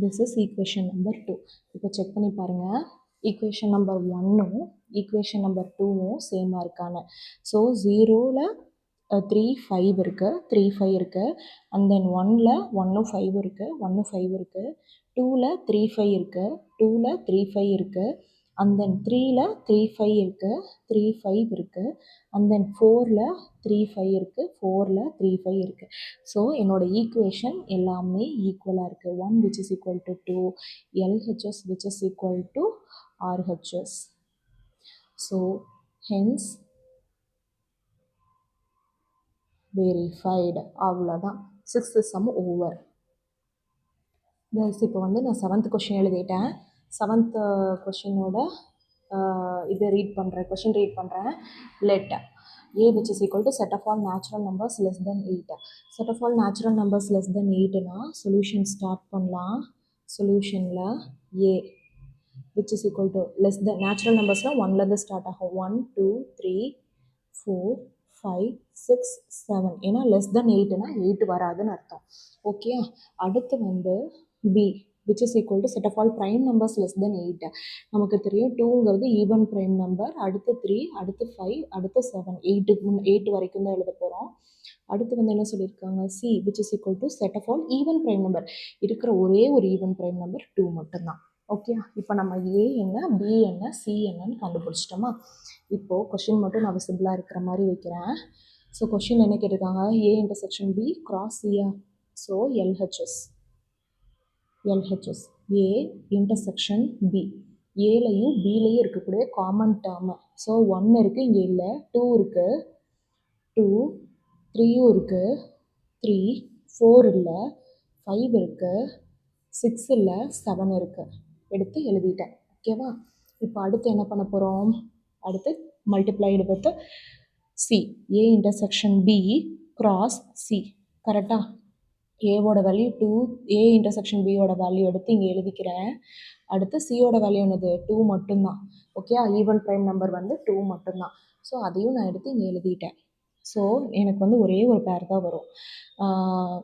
This is equation number 2. இப்போ செக் பண்ணி பாருங்கள், ஈக்குவேஷன் நம்பர் 1ம் ஈக்குவேஷன் நம்பர் 2ம் சேமாக இருக்கான்னு. ஸோ 0ல் 3 5 இருக்குது, 3 5 இருக்குது. அண்ட் தென் 1ல் 1 5 இருக்குது, 1 5 இருக்குது. 2ல் 3 5 இருக்குது, 2ல் 3 5 இருக்குது. அண்ட் தென் 3ல் 3 5 இருக்குது, 3 5 இருக்குது. அண்ட் தென் 4ல் 3 5 இருக்குது, 4ல் 3 5 இருக்குது. ஸோ என்னோடய ஈக்குவேஷன் எல்லாமே ஈக்குவலாக இருக்குது. 1 which is equal to 2, LHS which is equal to RHS. So hence verified. அவ்வளோதான், 6th sum ஓவர். இப்போ வந்து நான் 7th கொஷின் எழுதிட்டேன். 7th கொஷினோட இது ரீட் பண்ணுறேன், கொஷின் ரீட் பண்ணுறேன். Let A which is equal to set of all natural numbers less than 8. Set of all natural numbers less than 8னா solution start பண்ணலாம். சொல்யூஷனில் A which is equal to less than natural numbers-னால் 1லேருந்து start ஆகும். 1 2 3 4 5 6 7. ஏன்னா less than 8னா 8 வராதுன்னு அர்த்தம். Okay. அடுத்து வந்து B which is equal to set of all prime numbers less than 8. நமக்கு தெரியும் 2ங்கிறது ஈவன் ப்ரைம் நம்பர். அடுத்து 3 அடுத்து 5 அடுத்து 7. 8 வரைக்கும் தான் எழுத போகிறோம். அடுத்து வந்து என்ன சொல்லியிருக்காங்க, C which is equal to set of all even prime number. இருக்கிற ஒரே ஒரு ஈவன் ப்ரைம் நம்பர் 2 மட்டும்தான். ஓகே. இப்போ நம்ம A என்ன, B என்ன, C என்னன்னு கண்டுபிடிச்சிட்டோமா. இப்போது கொஷின் மட்டும் நான் விசிபிளாக இருக்கிற மாதிரி வைக்கிறேன். ஸோ கொஷின் என்ன கேட்டிருக்காங்க, A இன்டர்செக்ஷன் B கிராஸ் சியா. So LHS A intersection B. ஏலையும் பிலையும் இருக்கக்கூடிய காமன் டேர்மு. ஸோ 1 இருக்குது, இங்கே இல்லை. 2 இருக்குது, 2 3யும் இருக்குது, 3 4 இல்லை, 5 இருக்குது, 6 இல்லை, 7 இருக்குது. எடுத்து எழுதிட்டேன். ஓகேவா. இப்போ அடுத்து என்ன பண்ண போகிறோம், அடுத்து multiplied with C. A intersection B cross C. கரெக்டாக? ஏவோட வேல்யூ 2, A இன்டர்செக்ஷன் பியோட வேல்யூ எடுத்து இங்கே எழுதிக்கிறேன். அடுத்து சியோட வேல்யூ என்னது, 2 மட்டும்தான். ஓகே. ஈவன் ப்ரைம் நம்பர் வந்து 2 மட்டும்தான். ஸோ அதையும் நான் எடுத்து இங்கே எழுதிட்டேன். ஸோ எனக்கு வந்து ஒரே ஒரு பேர் தான் வரும்,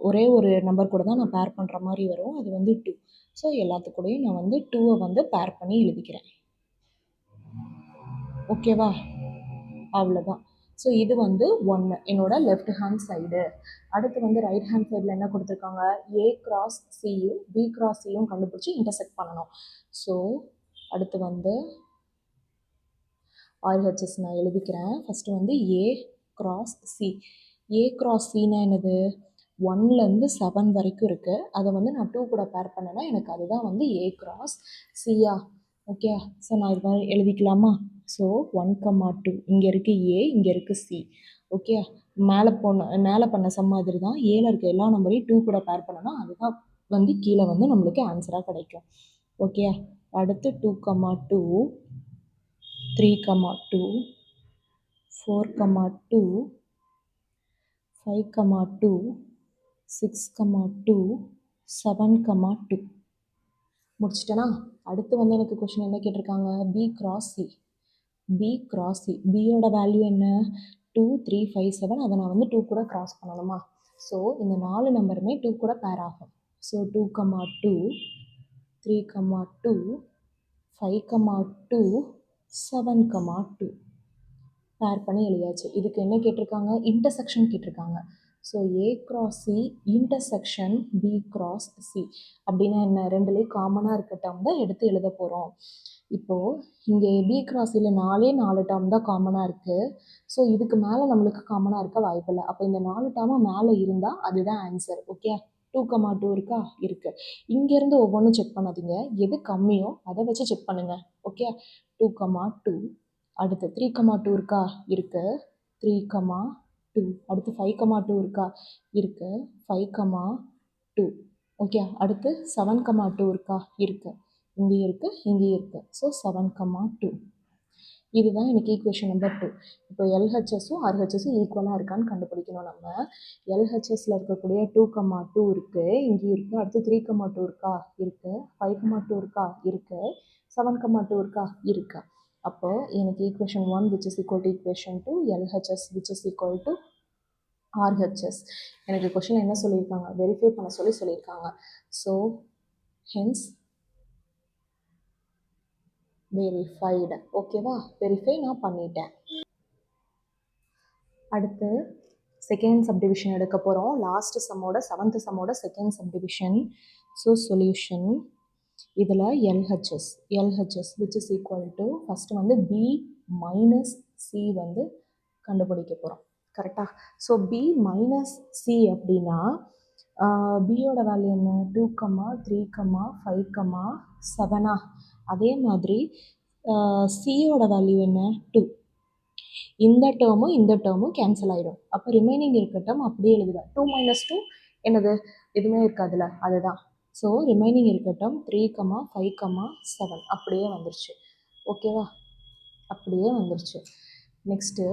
ஒரே ஒரு நம்பர் கூட தான் நான் பேர் பண்ணுற மாதிரி வரும், அது வந்து 2. ஸோ எல்லாத்துக்கூடையும் நான் வந்து 2வை வந்து பேர் பண்ணி எழுதிக்கிறேன். ஓகேவா. அவ்வளோதான். ஸோ இது வந்து 1 என்னோட லெஃப்ட் ஹேண்ட் சைடு. அடுத்து வந்து ரைட் ஹேண்ட் சைடில் என்ன கொடுத்துருக்காங்க, A கிராஸ் சியும் B கிராஸ் சியும் கண்டுபிடிச்சி இன்டர்செக்ட் பண்ணணும். ஸோ அடுத்து வந்து RHS நான் எழுதிக்கிறேன். ஃபஸ்ட்டு வந்து A cross C. A cross சின்னா என்னது, 1லேருந்து 7 வரைக்கும் இருக்குது. அதை வந்து நான் 2 கூட பேர் பண்ணேன்னா எனக்கு அதுதான் வந்து A cross chia. Okay. So நான் இது மாதிரி எழுதிக்கலாமா. ஸோ 1,2 இங்கே இருக்குது A, இங்கே இருக்குது C. ஓகே. மேலே பண்ண சம் மாதிரி தான். ஏல இருக்க எல்லா நம்பரையும் 2 கூட பேர் பண்ணோன்னா அதுதான் வந்து கீழே வந்து நம்மளுக்கு ஆன்சராக கிடைக்கும். ஓகே. அடுத்து 2,2 3,2 4,2 5, 2, 6, 2, 7, 2. முடிச்சிட்டேனா? அடுத்து வந்து எனக்கு கொஷின் என்ன கேட்டிருக்காங்க? B cross C. B cross C. பியோட வேல்யூ என்ன? 2, 3, 5, 7. அதை நான் வந்து 2 கூட கிராஸ் பண்ணணுமா? ஸோ இந்த 4 நம்பருமே 2 கூட பேர் ஆகும். ஸோ 2, 2, 3, 2, 5, 2, 7, 2 பேர் பண்ணி எழுதியாச்சு. இதுக்கு என்ன கேட்டிருக்காங்க? இன்டர்செக்ஷன் கேட்டிருக்காங்க. So A cross C intersection B cross C அப்படின்னா என்ன? ரெண்டுலேயும் காமனாக இருக்க டேர்ம் தான் எடுத்து எழுத போகிறோம். இப்போது இங்கே பி கிராஸ் சியில் 4 டேர்ம் தான் காமனாக இருக்குது. ஸோ இதுக்கு மேலே நம்மளுக்கு காமனாக இருக்க வாய்ப்பில்லை. அப்போ இந்த 4 டேர்மும் மேலே இருந்தால் அதுதான் ஆன்சர். ஓகே, 2, 2 இருக்கா? இருக்குது. இங்கேருந்து ஒவ்வொன்றும் செக் பண்ணாதீங்க. எது கம்மியோ அதை வச்சு செக் பண்ணுங்கள். ஓகே, 2, 2. அடுத்து 3, 2 இருக்கா? இருக்கு. 3, 2. அடுத்து 5, 2 இருக்கா? இருக்கு. 5, 2. ஓகே, அடுத்து 7, 2 இருக்கா? இருக்கு. இங்கேயும் இருக்கு, இங்கேயும் இருக்கு. ஸோ 7, 2. இதுதான் எனக்கு ஈக்குவேஷன் நம்பர் 2. இப்போ எல்ஹெச்எஸும் ஆர்ஹெச்எஸும் ஈக்குவலாக இருக்கான்னு கண்டுபிடிக்கணும் நம்ம. எல்ஹெச்எஸில் இருக்கக்கூடிய 2, 2 இருக்குது, இங்கேயும் இருக்குது. அடுத்து 3, 2 இருக்கா? இருக்குது. 5, 2 இருக்கா? இருக்குது. 7, 2 இருக்கா? இருக்கு. அப்போ எனக்கு equation 1 which is equal to equation 2, LHS which is equal to RHS. எனக்கு கொஷின் என்ன சொல்லியிருக்காங்க? வெரிஃபை பண்ண சொல்லியிருக்காங்க. So hence verified. ஓகேவா? வெரிஃபை நான் பண்ணிட்டேன். அடுத்து செகண்ட் சப்டிவிஷன் எடுக்க போகிறோம். லாஸ்ட் சம்மோட 7th சம்மோட செகண்ட் சப்டிவிஷன். ஸோ சொல்யூஷன் இதில் LHS which is equal to first வந்து பி மைனஸ் சி வந்து கண்டுபிடிக்க போகிறோம். கரெக்டாக? ஸோ பி மைனஸ் சி அப்படின்னா பியோட வேல்யூ என்ன? 2, 3, 5, 7. அதே மாதிரி சியோட வேல்யூ என்ன? 2. இந்த டேர்மும் கேன்சல் ஆகிடும். அப்போ ரிமைனிங் இருக்க டேர்ம் அப்படியே எழுதுவேன். 2 - 2 என்னது? எதுவுமே இருக்காதுல்ல, அதுதான். ஸோ ரிமைனிங் இருக்க டேர்ம் 3, 5, 7 அப்படியே வந்துருச்சு. ஓகேவா? அப்படியே வந்துருச்சு. நெக்ஸ்ட்டு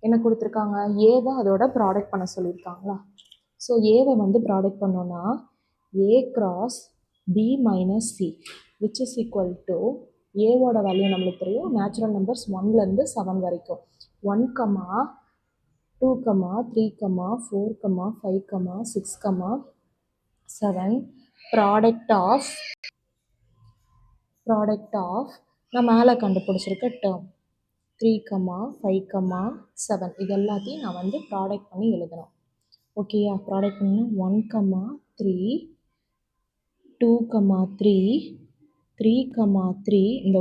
என்ன கொடுத்துருக்காங்க? ஏவை அதோட ப்ராடக்ட் பண்ண சொல்லியிருக்காங்களா? ஸோ ஏவை வந்து ப்ராடக்ட் பண்ணோன்னா A cross B minus C which is equal to ஏவோட வேல்யூ நம்மளுக்கு தெரியும். நேச்சுரல் நம்பர்ஸ் 1லேருந்து 7 வரைக்கும். 1, 2, 3, 4, 5, 6, 7 ப்ராடக்ட் ஆஃப் நான் மேலே கண்டுபிடிச்சிருக்க டேர்ம் 3, 5, 7 இது எல்லாத்தையும் நான் வந்து ப்ராடக்ட் பண்ணி எழுதணும். ஓகேயா? ப்ராடக்ட் பண்ணி 1, 3, 2, 3, 3, 3 இந்த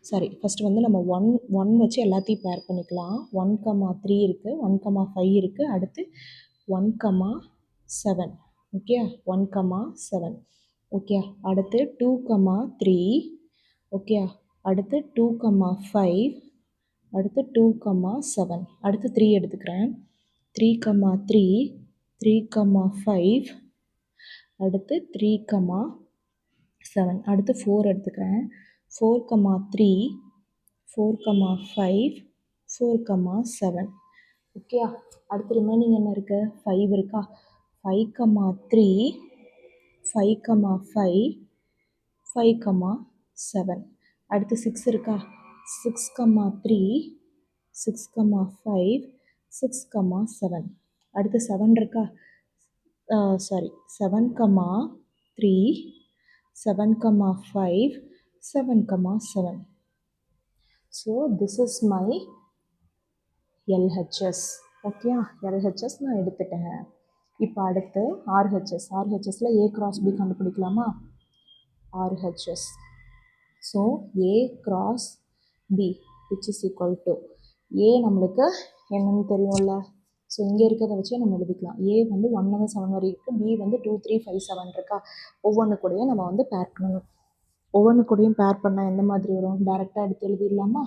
சாரி ஃபஸ்ட்டு வந்து நம்ம 1 வச்சு எல்லாத்தையும் பேர் பண்ணிக்கலாம். 1, 3 இருக்குது, 1, 5 இருக்குது. அடுத்து 1, 7. ஓகே, 1, 7. ஓகே, அடுத்து 2, 3. ஓகே, அடுத்து 2, 5. அடுத்து 2, 7. அடுத்து 3 எடுத்துக்கிறேன். 3, 3, 3, 5. அடுத்து 3, 7. அடுத்து 4 எடுத்துக்கிறேன். 4, 3, 4, 5, 4, 7. ஓகே, அடுத்து ரிமைனிங் என்ன இருக்குது? 5 இருக்கா? 5, 3, 5, 5, 5, 7. அடுத்து 6 இருக்கா? 6, 3, 6, 5, 6, 7. அடுத்து 7 இருக்கா? 7, 3, 7, 5, 7, 7. So this is my LHS. ஓகே, LHS நான் எடுத்துட்டேன். இப்போ அடுத்து ஆர்ஹெச்எஸில் ஏ கிராஸ் பி கண்டுபிடிக்கலாமா? RHS. So A cross B which is equal to A நம்மளுக்கு என்னன்னு தெரியும்ல. ஸோ இங்கே இருக்கிறத வச்சே நம்ம எழுதிக்கலாம். ஏ வந்து 1லேருந்து 7 வரைக்கும் இருக்குது. பி வந்து 2, 3, 5, 7 இருக்கா? ஒவ்வொன்று கூடயும் நம்ம வந்து பேர் பண்ணணும். ஒவ்வொன்று கூடயும் பேர் பண்ணால் எந்த மாதிரி வரும்? டைரெக்டாக எடுத்து எழுதிடலாமா?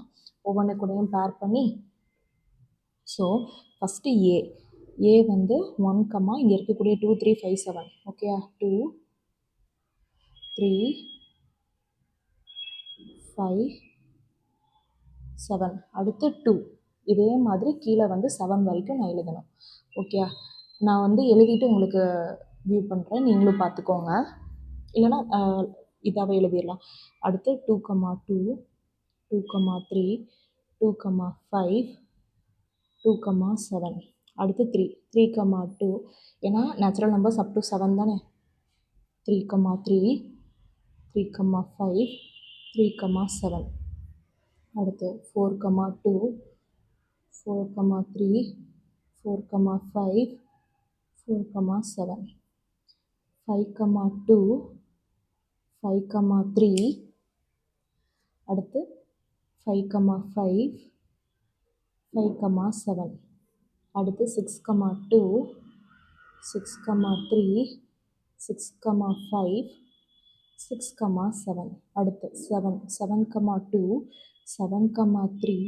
ஒவ்வொன்று கூடயும் பேர் பண்ணி ஸோ ஃபஸ்ட்டு ஏ வந்து 1, இங்கே இருக்கக்கூடிய 2, 3, 5, 7. ஓகே, 2, 3, 5, 7. அடுத்து 2 இதே மாதிரி கீழே வந்து 7 வரைக்கும் நான் எழுதணும். ஓகே, நான் வந்து எழுதிட்டு உங்களுக்கு வியூ பண்ணுறேன், நீங்களும் பார்த்துக்கோங்க. இல்லைனா இதாகவே எழுதிடலாம். அடுத்து 2,2 2,3 2,5 2,7 அடுத்து 3 ஏன்னா நேச்சுரல் நம்பர்ஸ் அப் டு 7 தானே. 3,3 3,5 3,7 அடுத்து 4,2 4,3 4,5 4,7 5,2 5,3 அடுத்து 5,5 5,7 அடுத்து 6,2 6,3 6,5 6,7 அடுத்து 7 7,2 7,3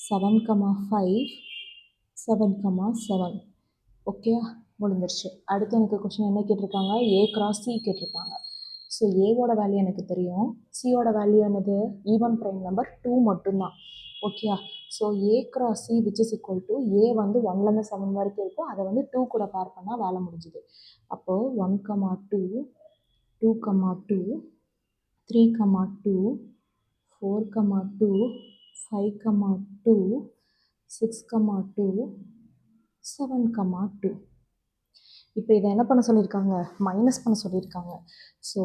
7,5 7,7 ஓகே, முடிஞ்சிருச்சு. அடுத்து எனக்கு கொஷின் என்ன கேட்டிருக்காங்க, A cross C கேட்டிருக்காங்க. ஸோ ஏவோட வேல்யூ எனக்கு தெரியும், சியோட வேல்யூ என்னது, ஈவன் ப்ரைம் நம்பர் 2 மட்டும்தான். Okay, so A cross C which is equal to A வந்து 1லேருந்து 7 வரைக்கும் இருக்கும், அதை வந்து 2 கூட பேர் பண்ணால் வேலை முடிஞ்சுது. அப்போது 1,2 2,2 3,2 4,2 5,2 6,2 7,2. இப்போ இதை என்ன பண்ண சொல்லியிருக்காங்க, மைனஸ் பண்ண சொல்லியிருக்காங்க. So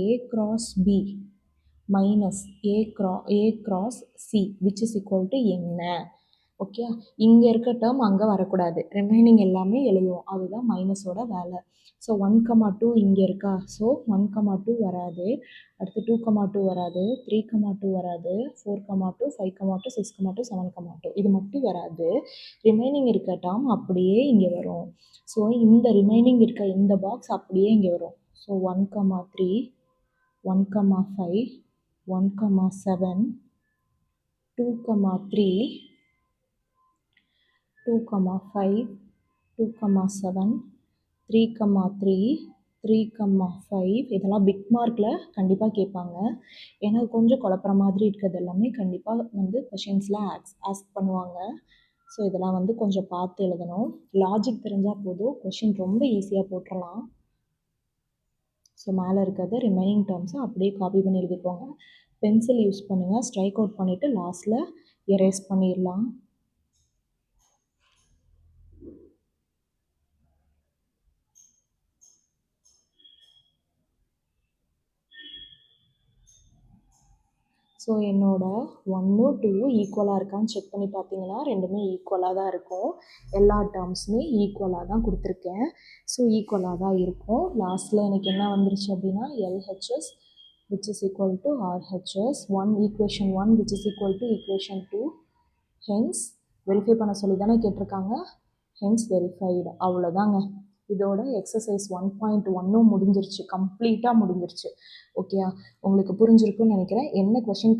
A cross B minus A cross C which is equal to என்ன. ஓகே, இங்கே இருக்க டேர்ம் அங்கே வரக்கூடாது, ரிமைனிங் எல்லாமே எழுதுவோம், அதுதான் மைனஸோட வேலை. ஸோ 1,2 இங்கே இருக்கா, ஸோ 1,2 வராது. அடுத்து 2,2 வராது, 3,2 வராது, 4,2 5,2 6,2 7,2 இது மட்டும் வராது. ரிமைனிங் இருக்க டேர்ம் அப்படியே இங்கே வரும். ஸோ இந்த ரிமைனிங் இருக்க இந்த பாக்ஸ் அப்படியே இங்கே வரும். ஸோ 1,3 1,5 1,7 2,3 2,5 2,7 3,3 3,5 இதெல்லாம் பிக் மார்க்கில் கண்டிப்பாக கேட்பாங்க. ஏன்னா கொஞ்சம் குழப்புற மாதிரி இருக்கிறது எல்லாமே கண்டிப்பாக வந்து கொஷின்ஸில் ஆஸ்க் பண்ணுவாங்க. ஸோ இதெல்லாம் வந்து கொஞ்சம் பார்த்து எழுதணும். லாஜிக் தெரிஞ்சால் போதும், கொஷின் ரொம்ப ஈஸியாக போட்டுடலாம். ஸோ மேலே இருக்கிறது ரிமைனிங் டேர்ம்ஸை அப்படியே காப்பி பண்ணி எழுதிக்கோங்க. பென்சில் யூஸ் பண்ணுங்கள், ஸ்ட்ரைக் அவுட் பண்ணிவிட்டு லாஸ்ட்டில் எரேஸ் பண்ணிடலாம். ஸோ என்னோட 1 2 ஈக்குவலாக இருக்கான்னு செக் பண்ணி பார்த்தீங்கன்னா ரெண்டுமே ஈக்குவலாக தான் இருக்கும். எல்லா டேர்ம்ஸுமே ஈக்குவலாக தான் கொடுத்துருக்கேன். ஸோ ஈக்குவலாக தான் இருக்கும். லாஸ்ட்டில் எனக்கு என்ன வந்துருச்சு அப்படின்னா LHS which is equal to RHS equation 1 which is equal to equation 2 hence verify பண்ண சொல்லி தானே கேட்டிருக்காங்க, hence verified. அவ்வளோதாங்க, இதோட எக்ஸசைஸ் 1.1 முடிஞ்சிருச்சு, கம்ப்ளீட்டாக முடிஞ்சிருச்சு. ஓகே, உங்களுக்கு புரிஞ்சிருக்குன்னு நினைக்கிறேன். என்ன கொஷின்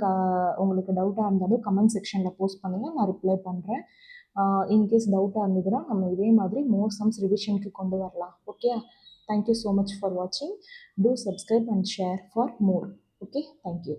உங்களுக்கு டவுட்டாக இருந்தாலும் கமெண்ட் செக்ஷனில் போஸ்ட் பண்ணுங்கள், நான் ரிப்ளை பண்ணுறேன். இன்கேஸ் டவுட்டாக இருந்ததுன்னா நம்ம இதே மாதிரி மோர் சம்ஸ் ரிவிஷனுக்கு கொண்டு வரலாம். Okay, thank you so much for வாட்சிங். Do subscribe and share for more. Okay, thank you.